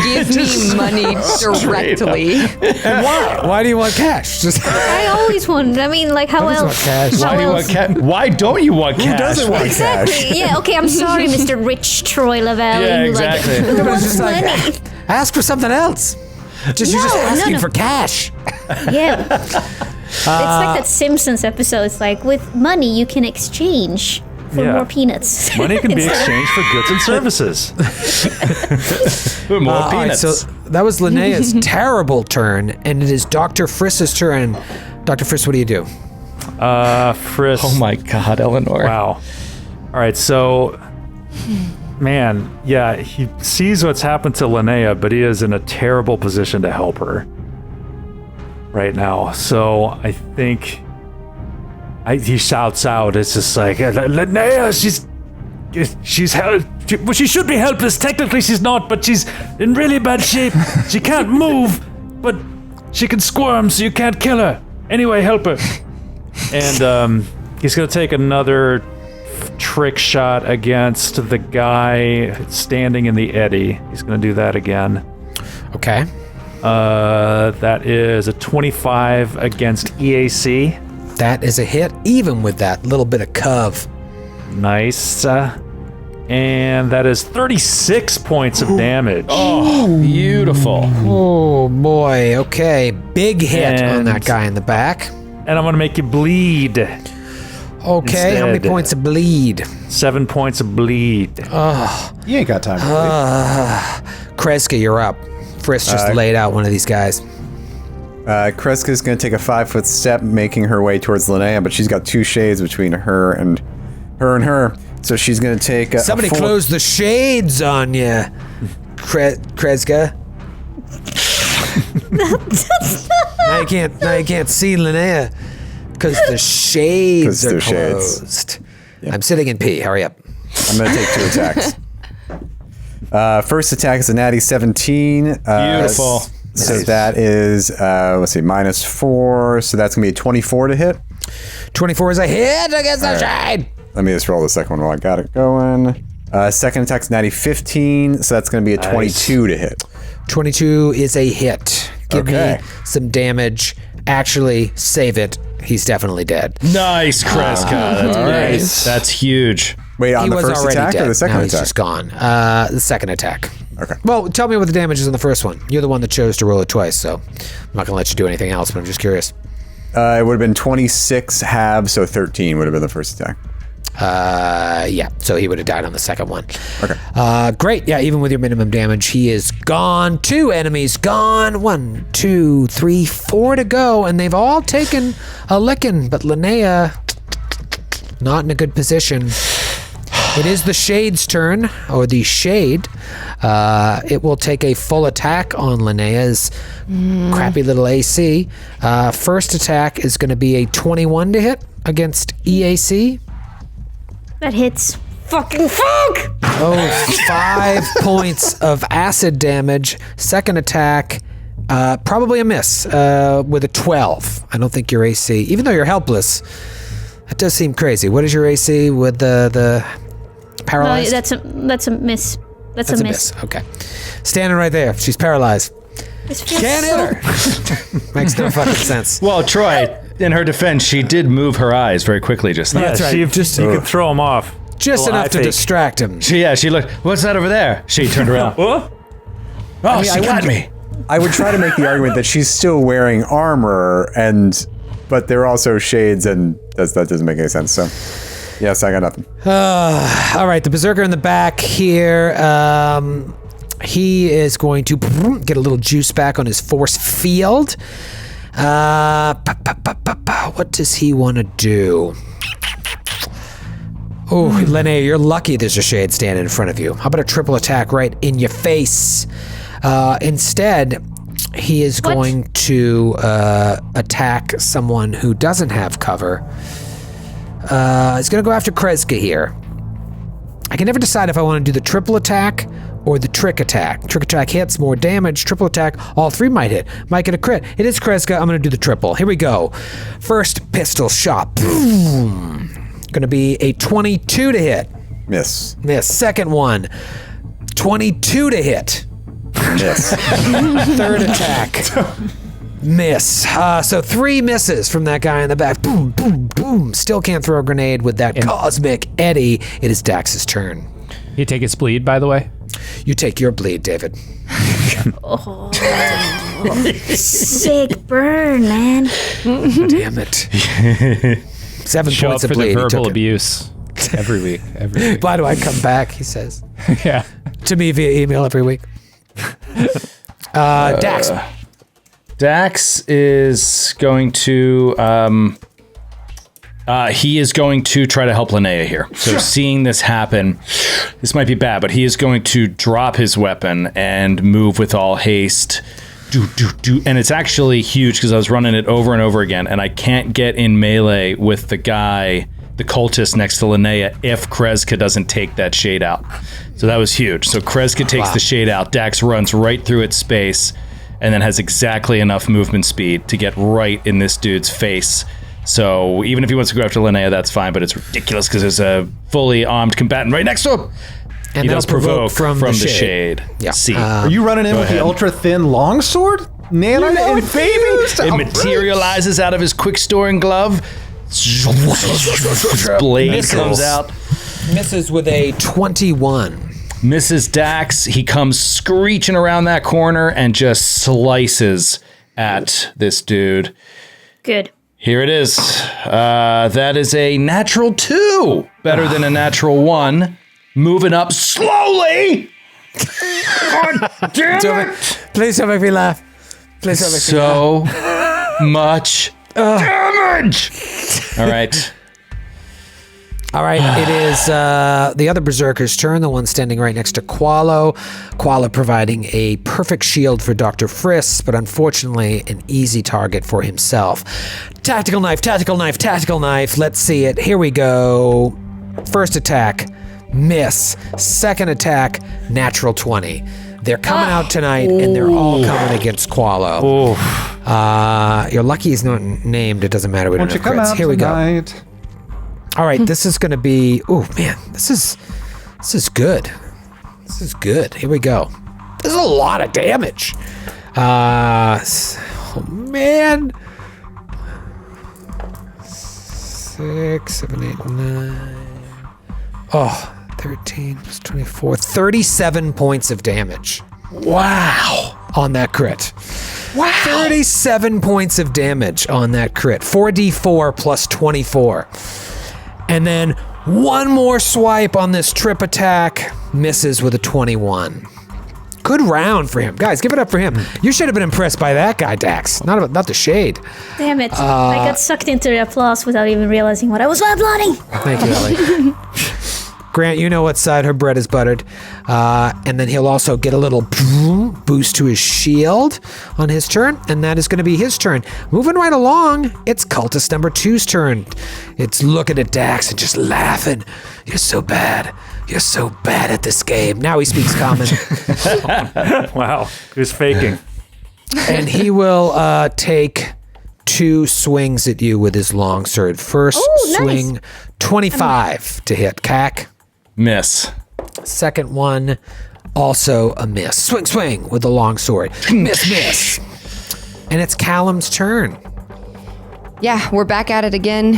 Give me money directly. And why? Why do you want cash? Just I always wanted. I mean, like, how want else? cash. How Why do you else? want Why don't you want cash? Who doesn't want cash? Exactly. Yeah. Okay. I'm sorry, Mr. Rich Troy Lavalley. Yeah, who, exactly. Like, who wants just like- money? Ask for something else. You're just No, asking no. for cash. Yeah. It's like that Simpsons episode. It's like, with money you can exchange for Yeah. more peanuts. Money can be It's like- exchanged for goods and services. More All right, peanuts. so that was Linnea's terrible turn, and it is Dr. Friss's turn. Dr. Friss, what do you do? Frisk. oh my God, Eleanor. Wow. All right, so, man, yeah, he sees what's happened to Lynnea, but he is in a terrible position to help her right now. So I think he shouts out. It's just like, Lynnea, she should be helpless. Technically, she's not, but she's in really bad shape. She can't move, but she can squirm, so you can't kill her. Anyway, help her. And he's gonna take another trick shot against the guy standing in the eddy. He's gonna do that again. Okay. That is a 25 against EAC. That is a hit, even with that little bit of cove. Nice. And that is 36 points of damage. Oh, beautiful. Oh, boy. Okay. Big hit on And- that guy in the back. And I'm gonna make you bleed. Okay. How many Instead. points of bleed? 7 points of bleed. You ain't got time to leave. Kreska, you're up. Friss just laid out one of these guys. Kreska's going to take a 5-foot step, making her way towards Lynnea, but she's got 2 shades between her and her. So she's going to take Somebody a close the shades on you, Kreska. now you can't see Lynnea. Because the shades 'Cause are they're shades. closed. I'm sitting in P. Hurry up. I'm going to take 2 attacks. First attack is a natty 17. Beautiful. So that is, let's see, -4. So that's going to be a 24 to hit. 24 is a hit against the shade. Let me just roll the second one while I got it going. Second attack's natty 15. So that's going to be a 22 to hit. 22 is a hit. Give me some damage. Actually, save it. He's definitely dead. Nice, Kreska. That's nice. That's huge. Wait, on He the was first already attack dead. or the second now attack? he's just gone. The second attack. Okay. Well, tell me what the damage is on the first one. You're the one that chose to roll it twice, so I'm not going to let you do anything else, but I'm just curious. It would have been 26 halves, so 13 would have been the first attack. Yeah, so he would have died on the second one. Okay. Great. Yeah, even with your minimum damage, he is gone. 2 enemies gone. 1, 2, 3, 4 to go, and they've all taken a licking, but Lynnea, not in a good position. It is the Shade's turn, or the Shade. It will take a full attack on Linnea's crappy little AC. First attack is going to be a 21 to hit against EAC. That hits. Fucking fuck! Oh, 5 points of acid damage. Second attack, probably a miss with a 12. I don't think your AC, even though you're helpless, that does seem crazy. What is your AC with the paralyzed? That's a miss. That's a miss. Okay. Standing right there. She's paralyzed. This feels Can't so- hit her. Makes no fucking sense. Well, Troy, in her defense, she did move her eyes very quickly just now. Yeah, That's right. you could throw him off. Just Little enough eye to fake. distract him. She looked, what's that over there? She turned around. Oh, Oh, she got me. I would try to make the argument that she's still wearing armor, but they're also shades, and that doesn't make any sense. So, yes, I got nothing. All right, the Berserker in the back here. He is going to get a little juice back on his force field. What does he want to do? Oh, Lynnea, you're lucky there's a Shade standing in front of you. How about a triple attack right in your face? Instead, he is going to attack someone who doesn't have cover. He's going to go after Kreska here. I can never decide if I want to do the triple attack or the trick attack. Trick attack hits, more damage. Triple attack, all 3 might hit. Might get a crit. It is Kreska. I'm going to do the triple. Here we go. First pistol shot. Boom. Going to be a 22 to hit. Miss. Miss. Second one. 22 to hit. Miss. Third attack. Miss. So 3 misses from that guy in the back. Boom, boom, boom. Still can't throw a grenade with that cosmic eddy. It is Dax's turn. You take its bleed, by the way. You take your bleed, David. Sick burn, man. Damn it. 7 Show up points of for bleed. the He verbal took it. abuse every week. Every week. Why do I come back? He says Yeah. to me via email every week. Dax. Dax is going to he is going to try to help Lynnea here. So seeing this happen, this might be bad, but he is going to drop his weapon and move with all haste. And it's actually huge because I was running it over and over again, and I can't get in melee with the guy, the cultist next to Lynnea, if Kreska doesn't take that shade out. So that was huge. So Kreska takes the shade out. Dax runs right through its space and then has exactly enough movement speed to get right in this dude's face. So even if he wants to go after Lynnea, that's fine, but it's ridiculous because there's a fully armed combatant right next to him. And He that'll does provoke from the shade. Yeah. See. Are you running in with ahead. the ultra thin longsword? Nailing it, and baby! It materializes out of his quick storing glove. Blade comes out. Misses with a 21. Mrs. Dax, he comes screeching around that corner and just slices at this dude. Good. Here it is. That is a natural 2. Better than a natural 1. Moving up slowly. God damn it. Please don't make me laugh. Please don't make me laugh. So much damage. All right. All right, it is the other Berserker's turn, the one standing right next to Qualo. Qualo providing a perfect shield for Dr. Friss, but unfortunately an easy target for himself. Tactical knife, tactical knife, tactical knife. Let's see it. Here we go. First attack, miss. Second attack, natural 20. They're coming out tonight, and they're all coming against Qualo. You're lucky he's not named. It doesn't matter. We don't Won't you have come crits. out Here we go. tonight? All right, this is going to be. Oh man, this is good. This is good. Here we go. This is a lot of damage. Oh man. 6, 7, 8, 9. Oh, 13 plus 24. 37 points of damage. Wow. On that crit. Wow. 37 points of damage on that crit. 4d4 plus 24. And then one more swipe on this trip attack. Misses with a 21. Good round for him. Guys, give it up for him. You should have been impressed by that guy, Dax. Not the shade. Damn it. I got sucked into the applause without even realizing what I was applauding. Thank you, Ellie. Grant, you know what side her bread is buttered. And then he'll also get a little boost to his shield on his turn, and that is going to be his turn. Moving right along, it's Cultist number 2's turn. It's looking at Dax and just laughing. You're so bad. You're so bad at this game. Now he speaks common. Wow. He was faking. And he will take 2 swings at you with his long sword. First swing, 25 to hit. Cack. Miss. Second one, also a miss. Swing, swing with the long sword. Miss, miss. And it's Callum's turn. Yeah, we're back at it again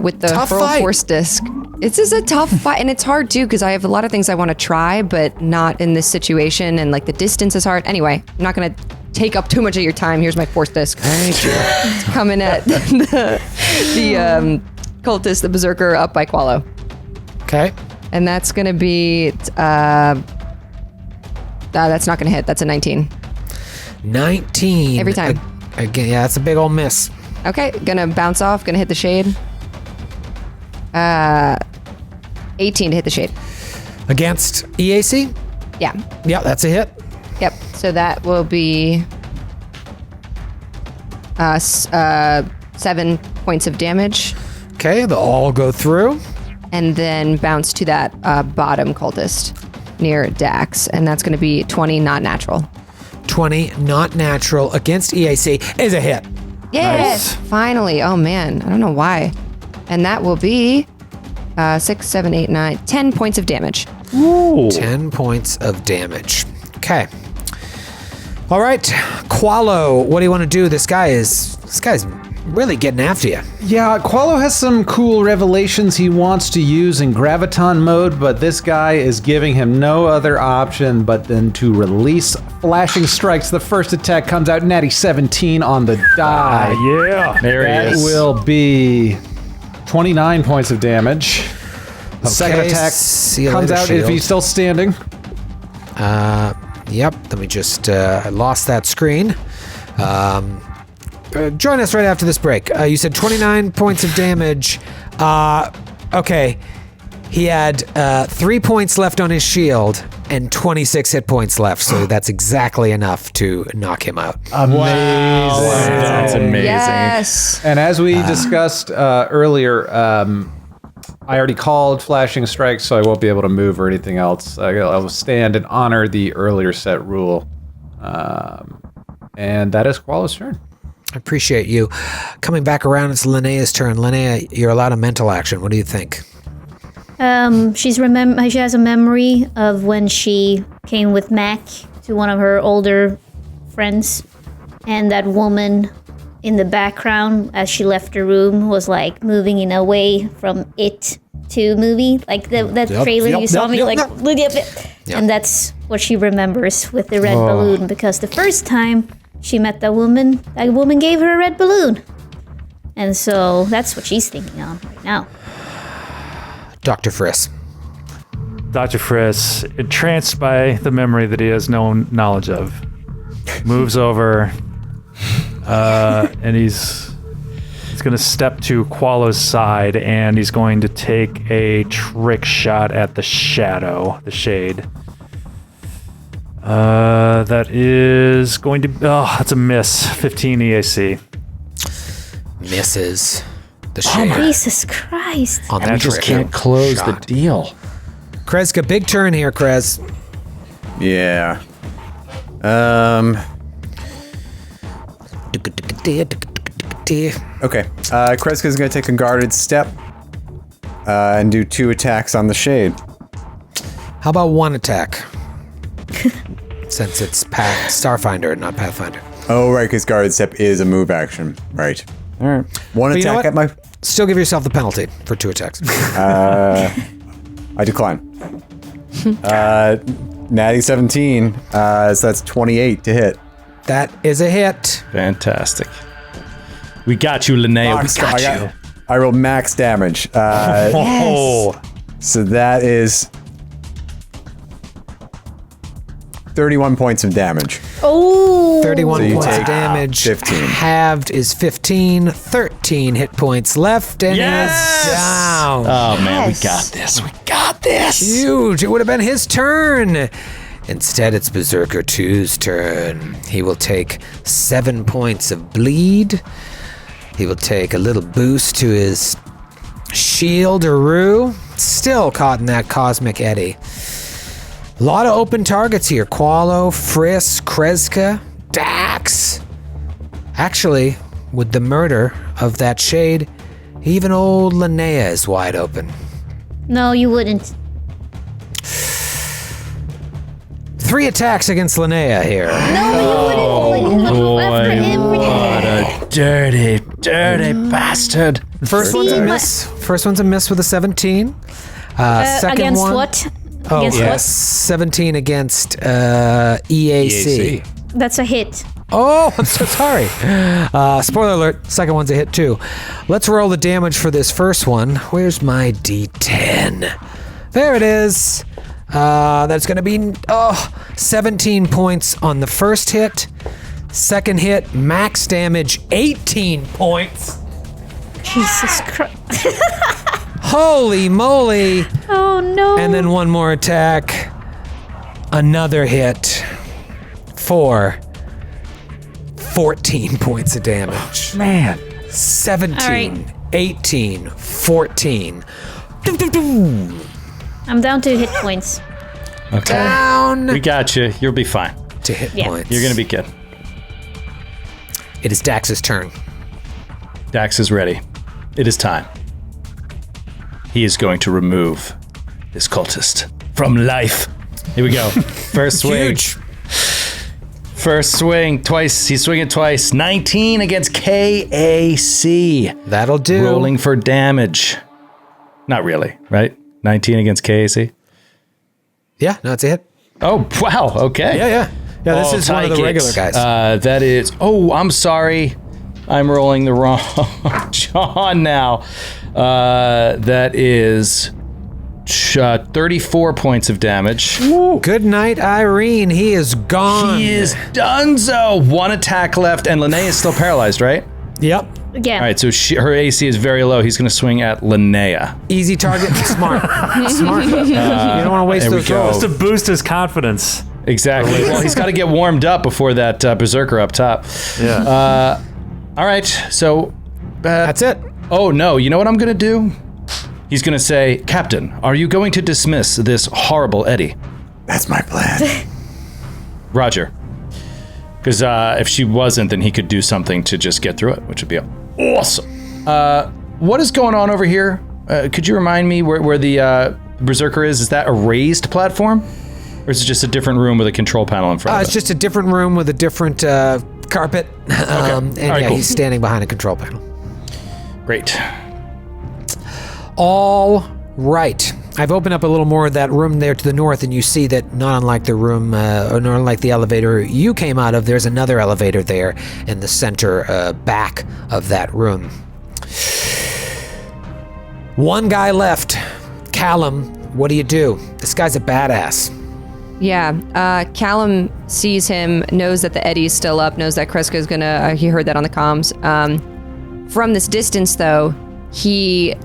with the Tough Hurl fight. Force Disc. It's just a tough fight, and it's hard too because I have a lot of things I want to try, but not in this situation, and like the distance is hard. Anyway, I'm not going to take up too much of your time. Here's my Force Disc. Thank you. It's coming at the cultist, the Berserker, up by Qualo. Okay. And that's going to be, that's not going to hit. That's a 19. 19. Every time. Again, yeah, that's a big old miss. Okay, gonna bounce off, gonna hit the shade. 18 to hit the shade. Against EAC? Yeah. Yeah, that's a hit. Yep. So that will be 7 points of damage, Okay, they'll all go through. and then bounce to that bottom cultist near Dax, and that's gonna be 20 not natural. 20, not natural, against EAC is a hit. Yes, finally. Oh man, I don't know why. And that will be 6, 7, 8, 9, 10 points of damage. 10 points of damage. Okay. All right, Qualo, what do you want to do? This guy's really getting after you. Yeah, Qualo has some cool revelations he wants to use in Graviton mode, but this guy is giving him no other option but then to release Flashing Strikes. The first attack comes out natty 17 on the die. Yeah. There he That is. will be 29 points of damage. The second Okay, attack see you comes later, out if shield. he's still standing. Yep, let me just, I lost that screen. Join us right after this break. You said 29 points of damage. Okay, he had 3 points left on his shield and 26 hit points left, so that's exactly enough to knock him out. Amazing. That's amazing. Yes. And as we discussed earlier, I already called Flashing Strikes, so I won't be able to move or anything else. I will stand and honor the earlier set rule. And that is Qualo's turn. I appreciate you. Coming back around, it's Linnea's turn. Linnea, you're allowed a mental action. What do you think? She has a memory of when she came with Mac to one of her older friends, and that woman in the background as she left the room was like moving in a way from It to movie, like that trailer you saw me like, and that's what she remembers with the red balloon, because the first time she met that woman gave her a red balloon, and so that's what she's thinking on right now. Dr. Friss. Dr. Friss, entranced by the memory that he has no knowledge of, moves over, and he's He's going to step to Qualo's side, and he's going to take a trick shot at the shadow, the shade. That is going to... Oh, that's a miss. 15 EAC. Misses the shade. Jesus Christ. On I that just trick can't close shot. the deal. Kreska, big turn here, Krez. Yeah. Okay. Kreska's going to take a guarded step and do 2 attacks on the shade. How about 1 attack? Since it's Starfinder, not Pathfinder. Oh, right, because guarded step is a move action. Right. All right. 1 But you know attack what? at my... Still give yourself the penalty for 2 attacks. I decline. Natty 17, so that's 28 to hit. That is a hit. Fantastic. We got you, Lynnea. We got you. I rolled max damage. Oh, So that is 31 points of damage. Oh. 31 So you points of take damage. 15. Halved is 15. 13 hit points left, and Yes! he's down. oh man, we Yes. got this. We got this. Huge. It would have been his turn. Instead, it's Berserker 2's turn. He will take 7 points of bleed. He will take a little boost to his shield or rue. Still caught in that cosmic eddy. A lot of open targets here. Qualo, Frisk, Kreska, Dax. Actually, with the murder of that shade, even old Lynnea is wide open. No, you wouldn't. 3 attacks against Lynnea here. No, you wouldn't. After everything. What a dirty, dirty bastard. First one's a See, miss. First one's a miss with a 17. Second Against one. what? Oh, Against yes. 17 against EAC. That's a hit. Oh, I'm so sorry. Spoiler alert, second one's a hit too. Let's roll the damage for this first one. Where's my D10? There it is. That's going to be 17 points on the first hit. Second hit, max damage, 18 points. Jesus Christ. Holy moly. Oh no. And then one more attack. Another hit for 14 points of damage. Man. 17, All right. 18, 14. I'm down to hit points. Okay. Down We got you. You'll be fine. to hit Yeah. points. You're gonna be good. It is Dax's turn. Dax is ready. It is time. He is going to remove this cultist from life. Here we go. First swing. Huge. First swing. Twice. He's swinging twice. 19 against KAC. That'll do. Rolling for damage. Not really, right? 19 against KAC. Yeah, no, it's a hit. Oh, wow. Okay. Yeah, this I'll is one of the take it. regular guys. That is. Oh, I'm sorry. I'm rolling the wrong John now. That is 34 points of damage. Good night, Irene. He is gone. He is donezo. 1 attack left, and Lynnea is still paralyzed, right? Yep. Yeah. All right, so her AC is very low. He's going to swing at Lynnea. Easy target. Smart. Smart. You don't want to waste there we those go. rolls. Just to boost his confidence. Exactly. Well, he's got to get warmed up before that Berserker up top. Yeah. All right, so That's it. oh no, you know what I'm gonna do? He's gonna say, Captain, are you going to dismiss this horrible Eddie? That's my plan. Roger. Because if she wasn't, then he could do something to just get through it, which would be awesome. What is going on over here? Could you remind me where the Berserker is? Is that a raised platform? Or is it just a different room with a control panel in front of it? It's just a different room with a different carpet. And right, cool. he's standing behind a control panel. Great. All right. I've opened up a little more of that room there to the north, and you see that not unlike the room, or not unlike the elevator you came out of, there's another elevator there in the center back of that room. One guy left. Callum, what do you do? This guy's a badass. Yeah, Callum sees him, knows that the eddy's still up, knows that Kreska's gonna, he heard that on the comms. From this distance, though, he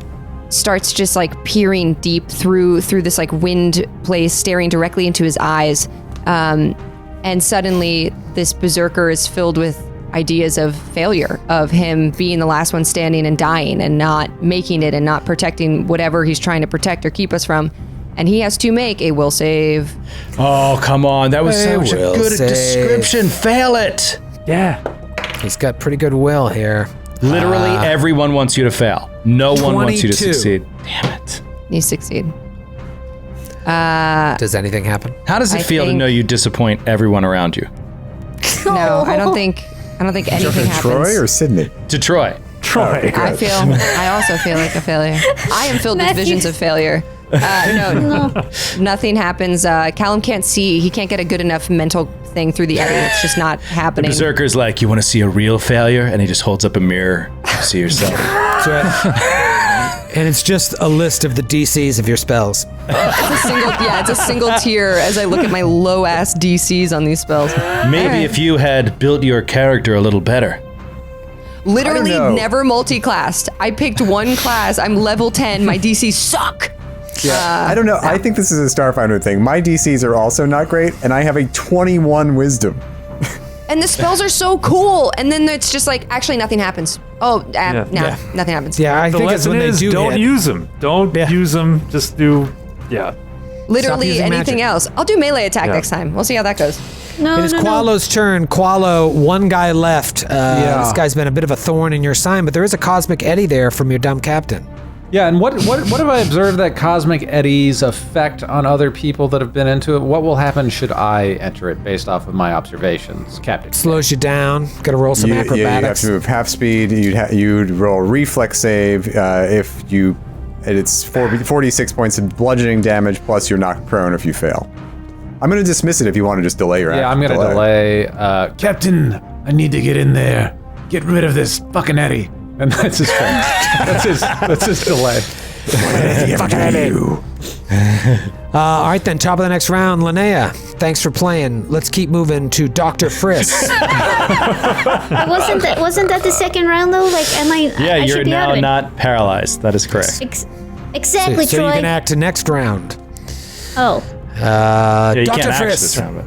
starts just like peering deep through this like wind place, staring directly into his eyes. And suddenly this berserker is filled with ideas of failure, of him being the last one standing and dying and not making it and not protecting whatever he's trying to protect or keep us from. And he has to make a will save. Oh, come on. That was such a good description. Fail it. Yeah. He's got pretty good will here. Literally everyone wants you to fail. No one wants you to 22. succeed. Damn it. You succeed. Does anything happen? How does it I feel to think- know you disappoint everyone around you? No, I don't think anything happens. Troy or Sydney? To Troy. Troy. I also feel like a failure. I am filled with Matthew. visions of failure. No, nothing happens. Callum can't see. He can't get a good enough mental thing through the eddy. It's just not happening. Berserker's like, you want to see a real failure? And he just holds up a mirror to see yourself. That's right. And it's just a list of the DCs of your spells. It's a single tier as I look at my low ass DCs on these spells. Maybe if you had built your character a little better. Literally I don't know. never multi-classed. I picked one class. I'm level 10. My DCs suck. Yeah, I don't know. I think this is a Starfinder thing. My DCs are also not great, and I have a 21 wisdom. And the spells are so cool. And then it's just like, actually, nothing happens. Oh, nothing happens. Yeah, I The think it's lesson when they is do don't hit. use them. Don't use them. Just do, Stop Literally using anything magic. else. I'll do melee attack Yeah. next time. We'll see how that goes. No, It is no, Qualo's turn. Qualo, one guy left. This guy's been a bit of a thorn in your sign, but there is a cosmic eddy there from your dumb captain. Yeah, and what have I observed that cosmic eddies effect on other people that have been into it? What will happen should I enter it based off of my observations, Captain? Slows you down. Got to roll some You have acrobatics. to move half speed. You'd roll a reflex save if you. It's 46 points of bludgeoning damage plus you're knocked prone if you fail. I'm going to dismiss it if you want to just delay your action. Yeah, I'm gonna delay. Captain, I need to get in there. Get rid of this fucking eddy. And that's his turn. that's his delay. All right, then, top of the next round, Lynnea. Thanks for playing. Let's keep moving to Dr. Friss. Wasn't that the second round though? Like, am I? Yeah, I you're should be out now of it. not paralyzed. That is correct. Exactly, so Troy. you can act to next round. Oh, Yeah, you Dr. can't act Friss. this round, but-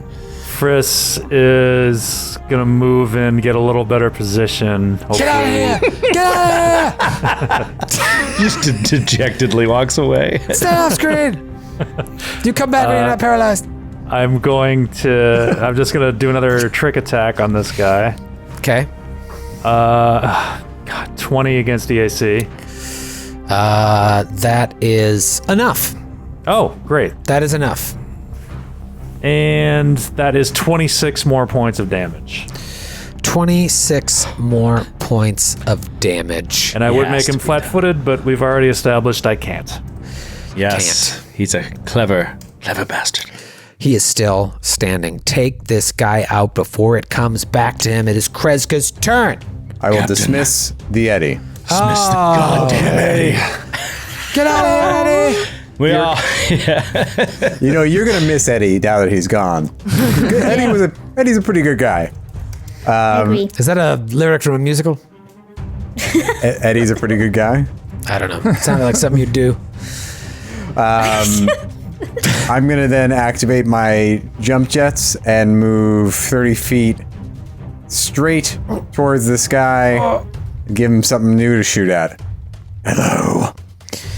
Friss is gonna move in, get a little better position. Get out of here! Get out of here! Just dejectedly walks away. Stay off screen! You come back when you're not paralyzed. I'm just gonna do another trick attack on this guy. Okay. 20 against EAC. That is enough. Oh, great. That is enough. And that is 26 more points of damage. 26 more points of damage. And I would Yes, make him to be flat-footed, but we've already established I can't. Yes, he's a clever bastard. He is still standing. Take this guy out before it comes back to him. It is Kreska's turn. I will dismiss the eddy. Dismiss the goddamn Eddie. Get out of here, Eddie! We all, You know, you're gonna miss Eddie now that he's gone. Eddie's a pretty good guy. I agree. Is that a lyric from a musical? Eddie's a pretty good guy. I don't know. It sounded like something you'd do. I'm gonna then activate my jump jets and move 30 feet straight towards this guy. Give him something new to shoot at. Hello.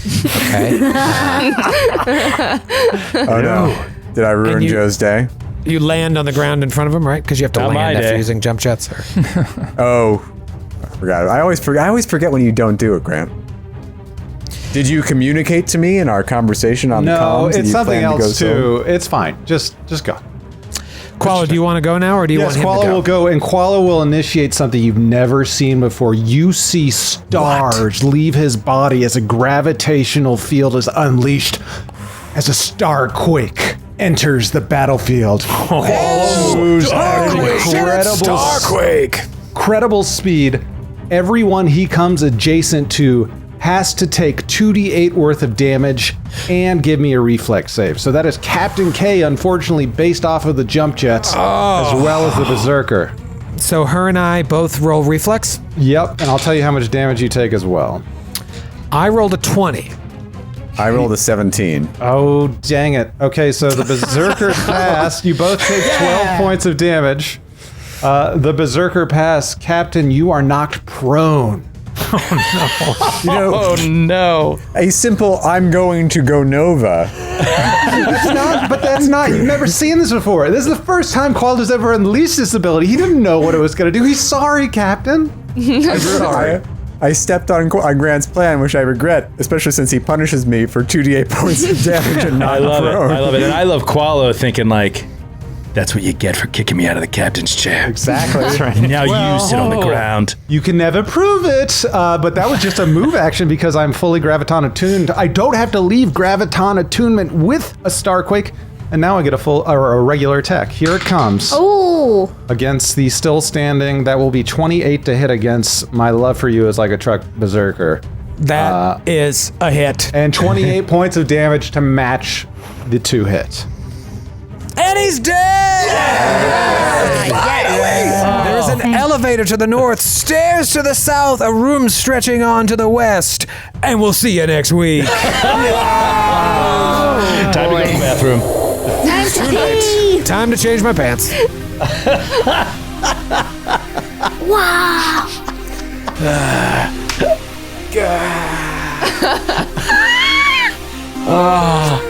Okay. Oh no. Did I ruin And you- Joe's day? You land on the ground in front of him, right? Because you have to Not my land after day. using jump jets. Or... Oh, I forgot. I always forget when you don't do it, Grant. Did you communicate to me in our conversation on the No, comms that it's you something plan to go else solo? too. It's fine. Just go. Qualo, do you want to go now, or do you Yes, want him Qualo to go? will go, and Qualo will initiate something you've never seen before. You see stars leave his body as a gravitational field is unleashed, as a star quake enters the battlefield. Qualo moves at an incredible speed. Everyone he comes adjacent to has to take 2d8 worth of damage and give me a reflex save. So that is Captain K, unfortunately, based off of the jump jets, as well as the Berserker. So her and I both roll reflex. Yep, and I'll tell you how much damage you take as well. I rolled a 20. I rolled a 17. Oh, dang it. Okay, so the Berserker pass, you both take 12 points of damage. The Berserker pass, Captain, you are knocked prone. You know, Oh no. a simple "I'm going to go Nova." That's not, you've never seen this before. This is the first time Qualder's ever unleashed this ability. He didn't know what it was going to do. He's sorry, Captain. I'm sorry. I stepped on Grant's plan, which I regret, especially since he punishes me for 2d8 points of damage and not I love prone. it. I love it. And I love Qualo thinking like, that's what you get for kicking me out of the captain's chair. Exactly. And now you sit on the ground. You can never prove it, but that was just a move action because I'm fully Graviton attuned. I don't have to leave Graviton attunement with a Starquake, and now I get a regular attack. Here it comes. Oh. Against the still standing, that will be 28 to hit against my love for you as like a truck berserker. That is a hit. And 28 points of damage to match the 2 hits. And he's dead! There is an elevator to the north, stairs to the south, a room stretching on to the west, and we'll see you next week. Time to go to the bathroom. Time to pee. Time to change my pants. Wow. Oh.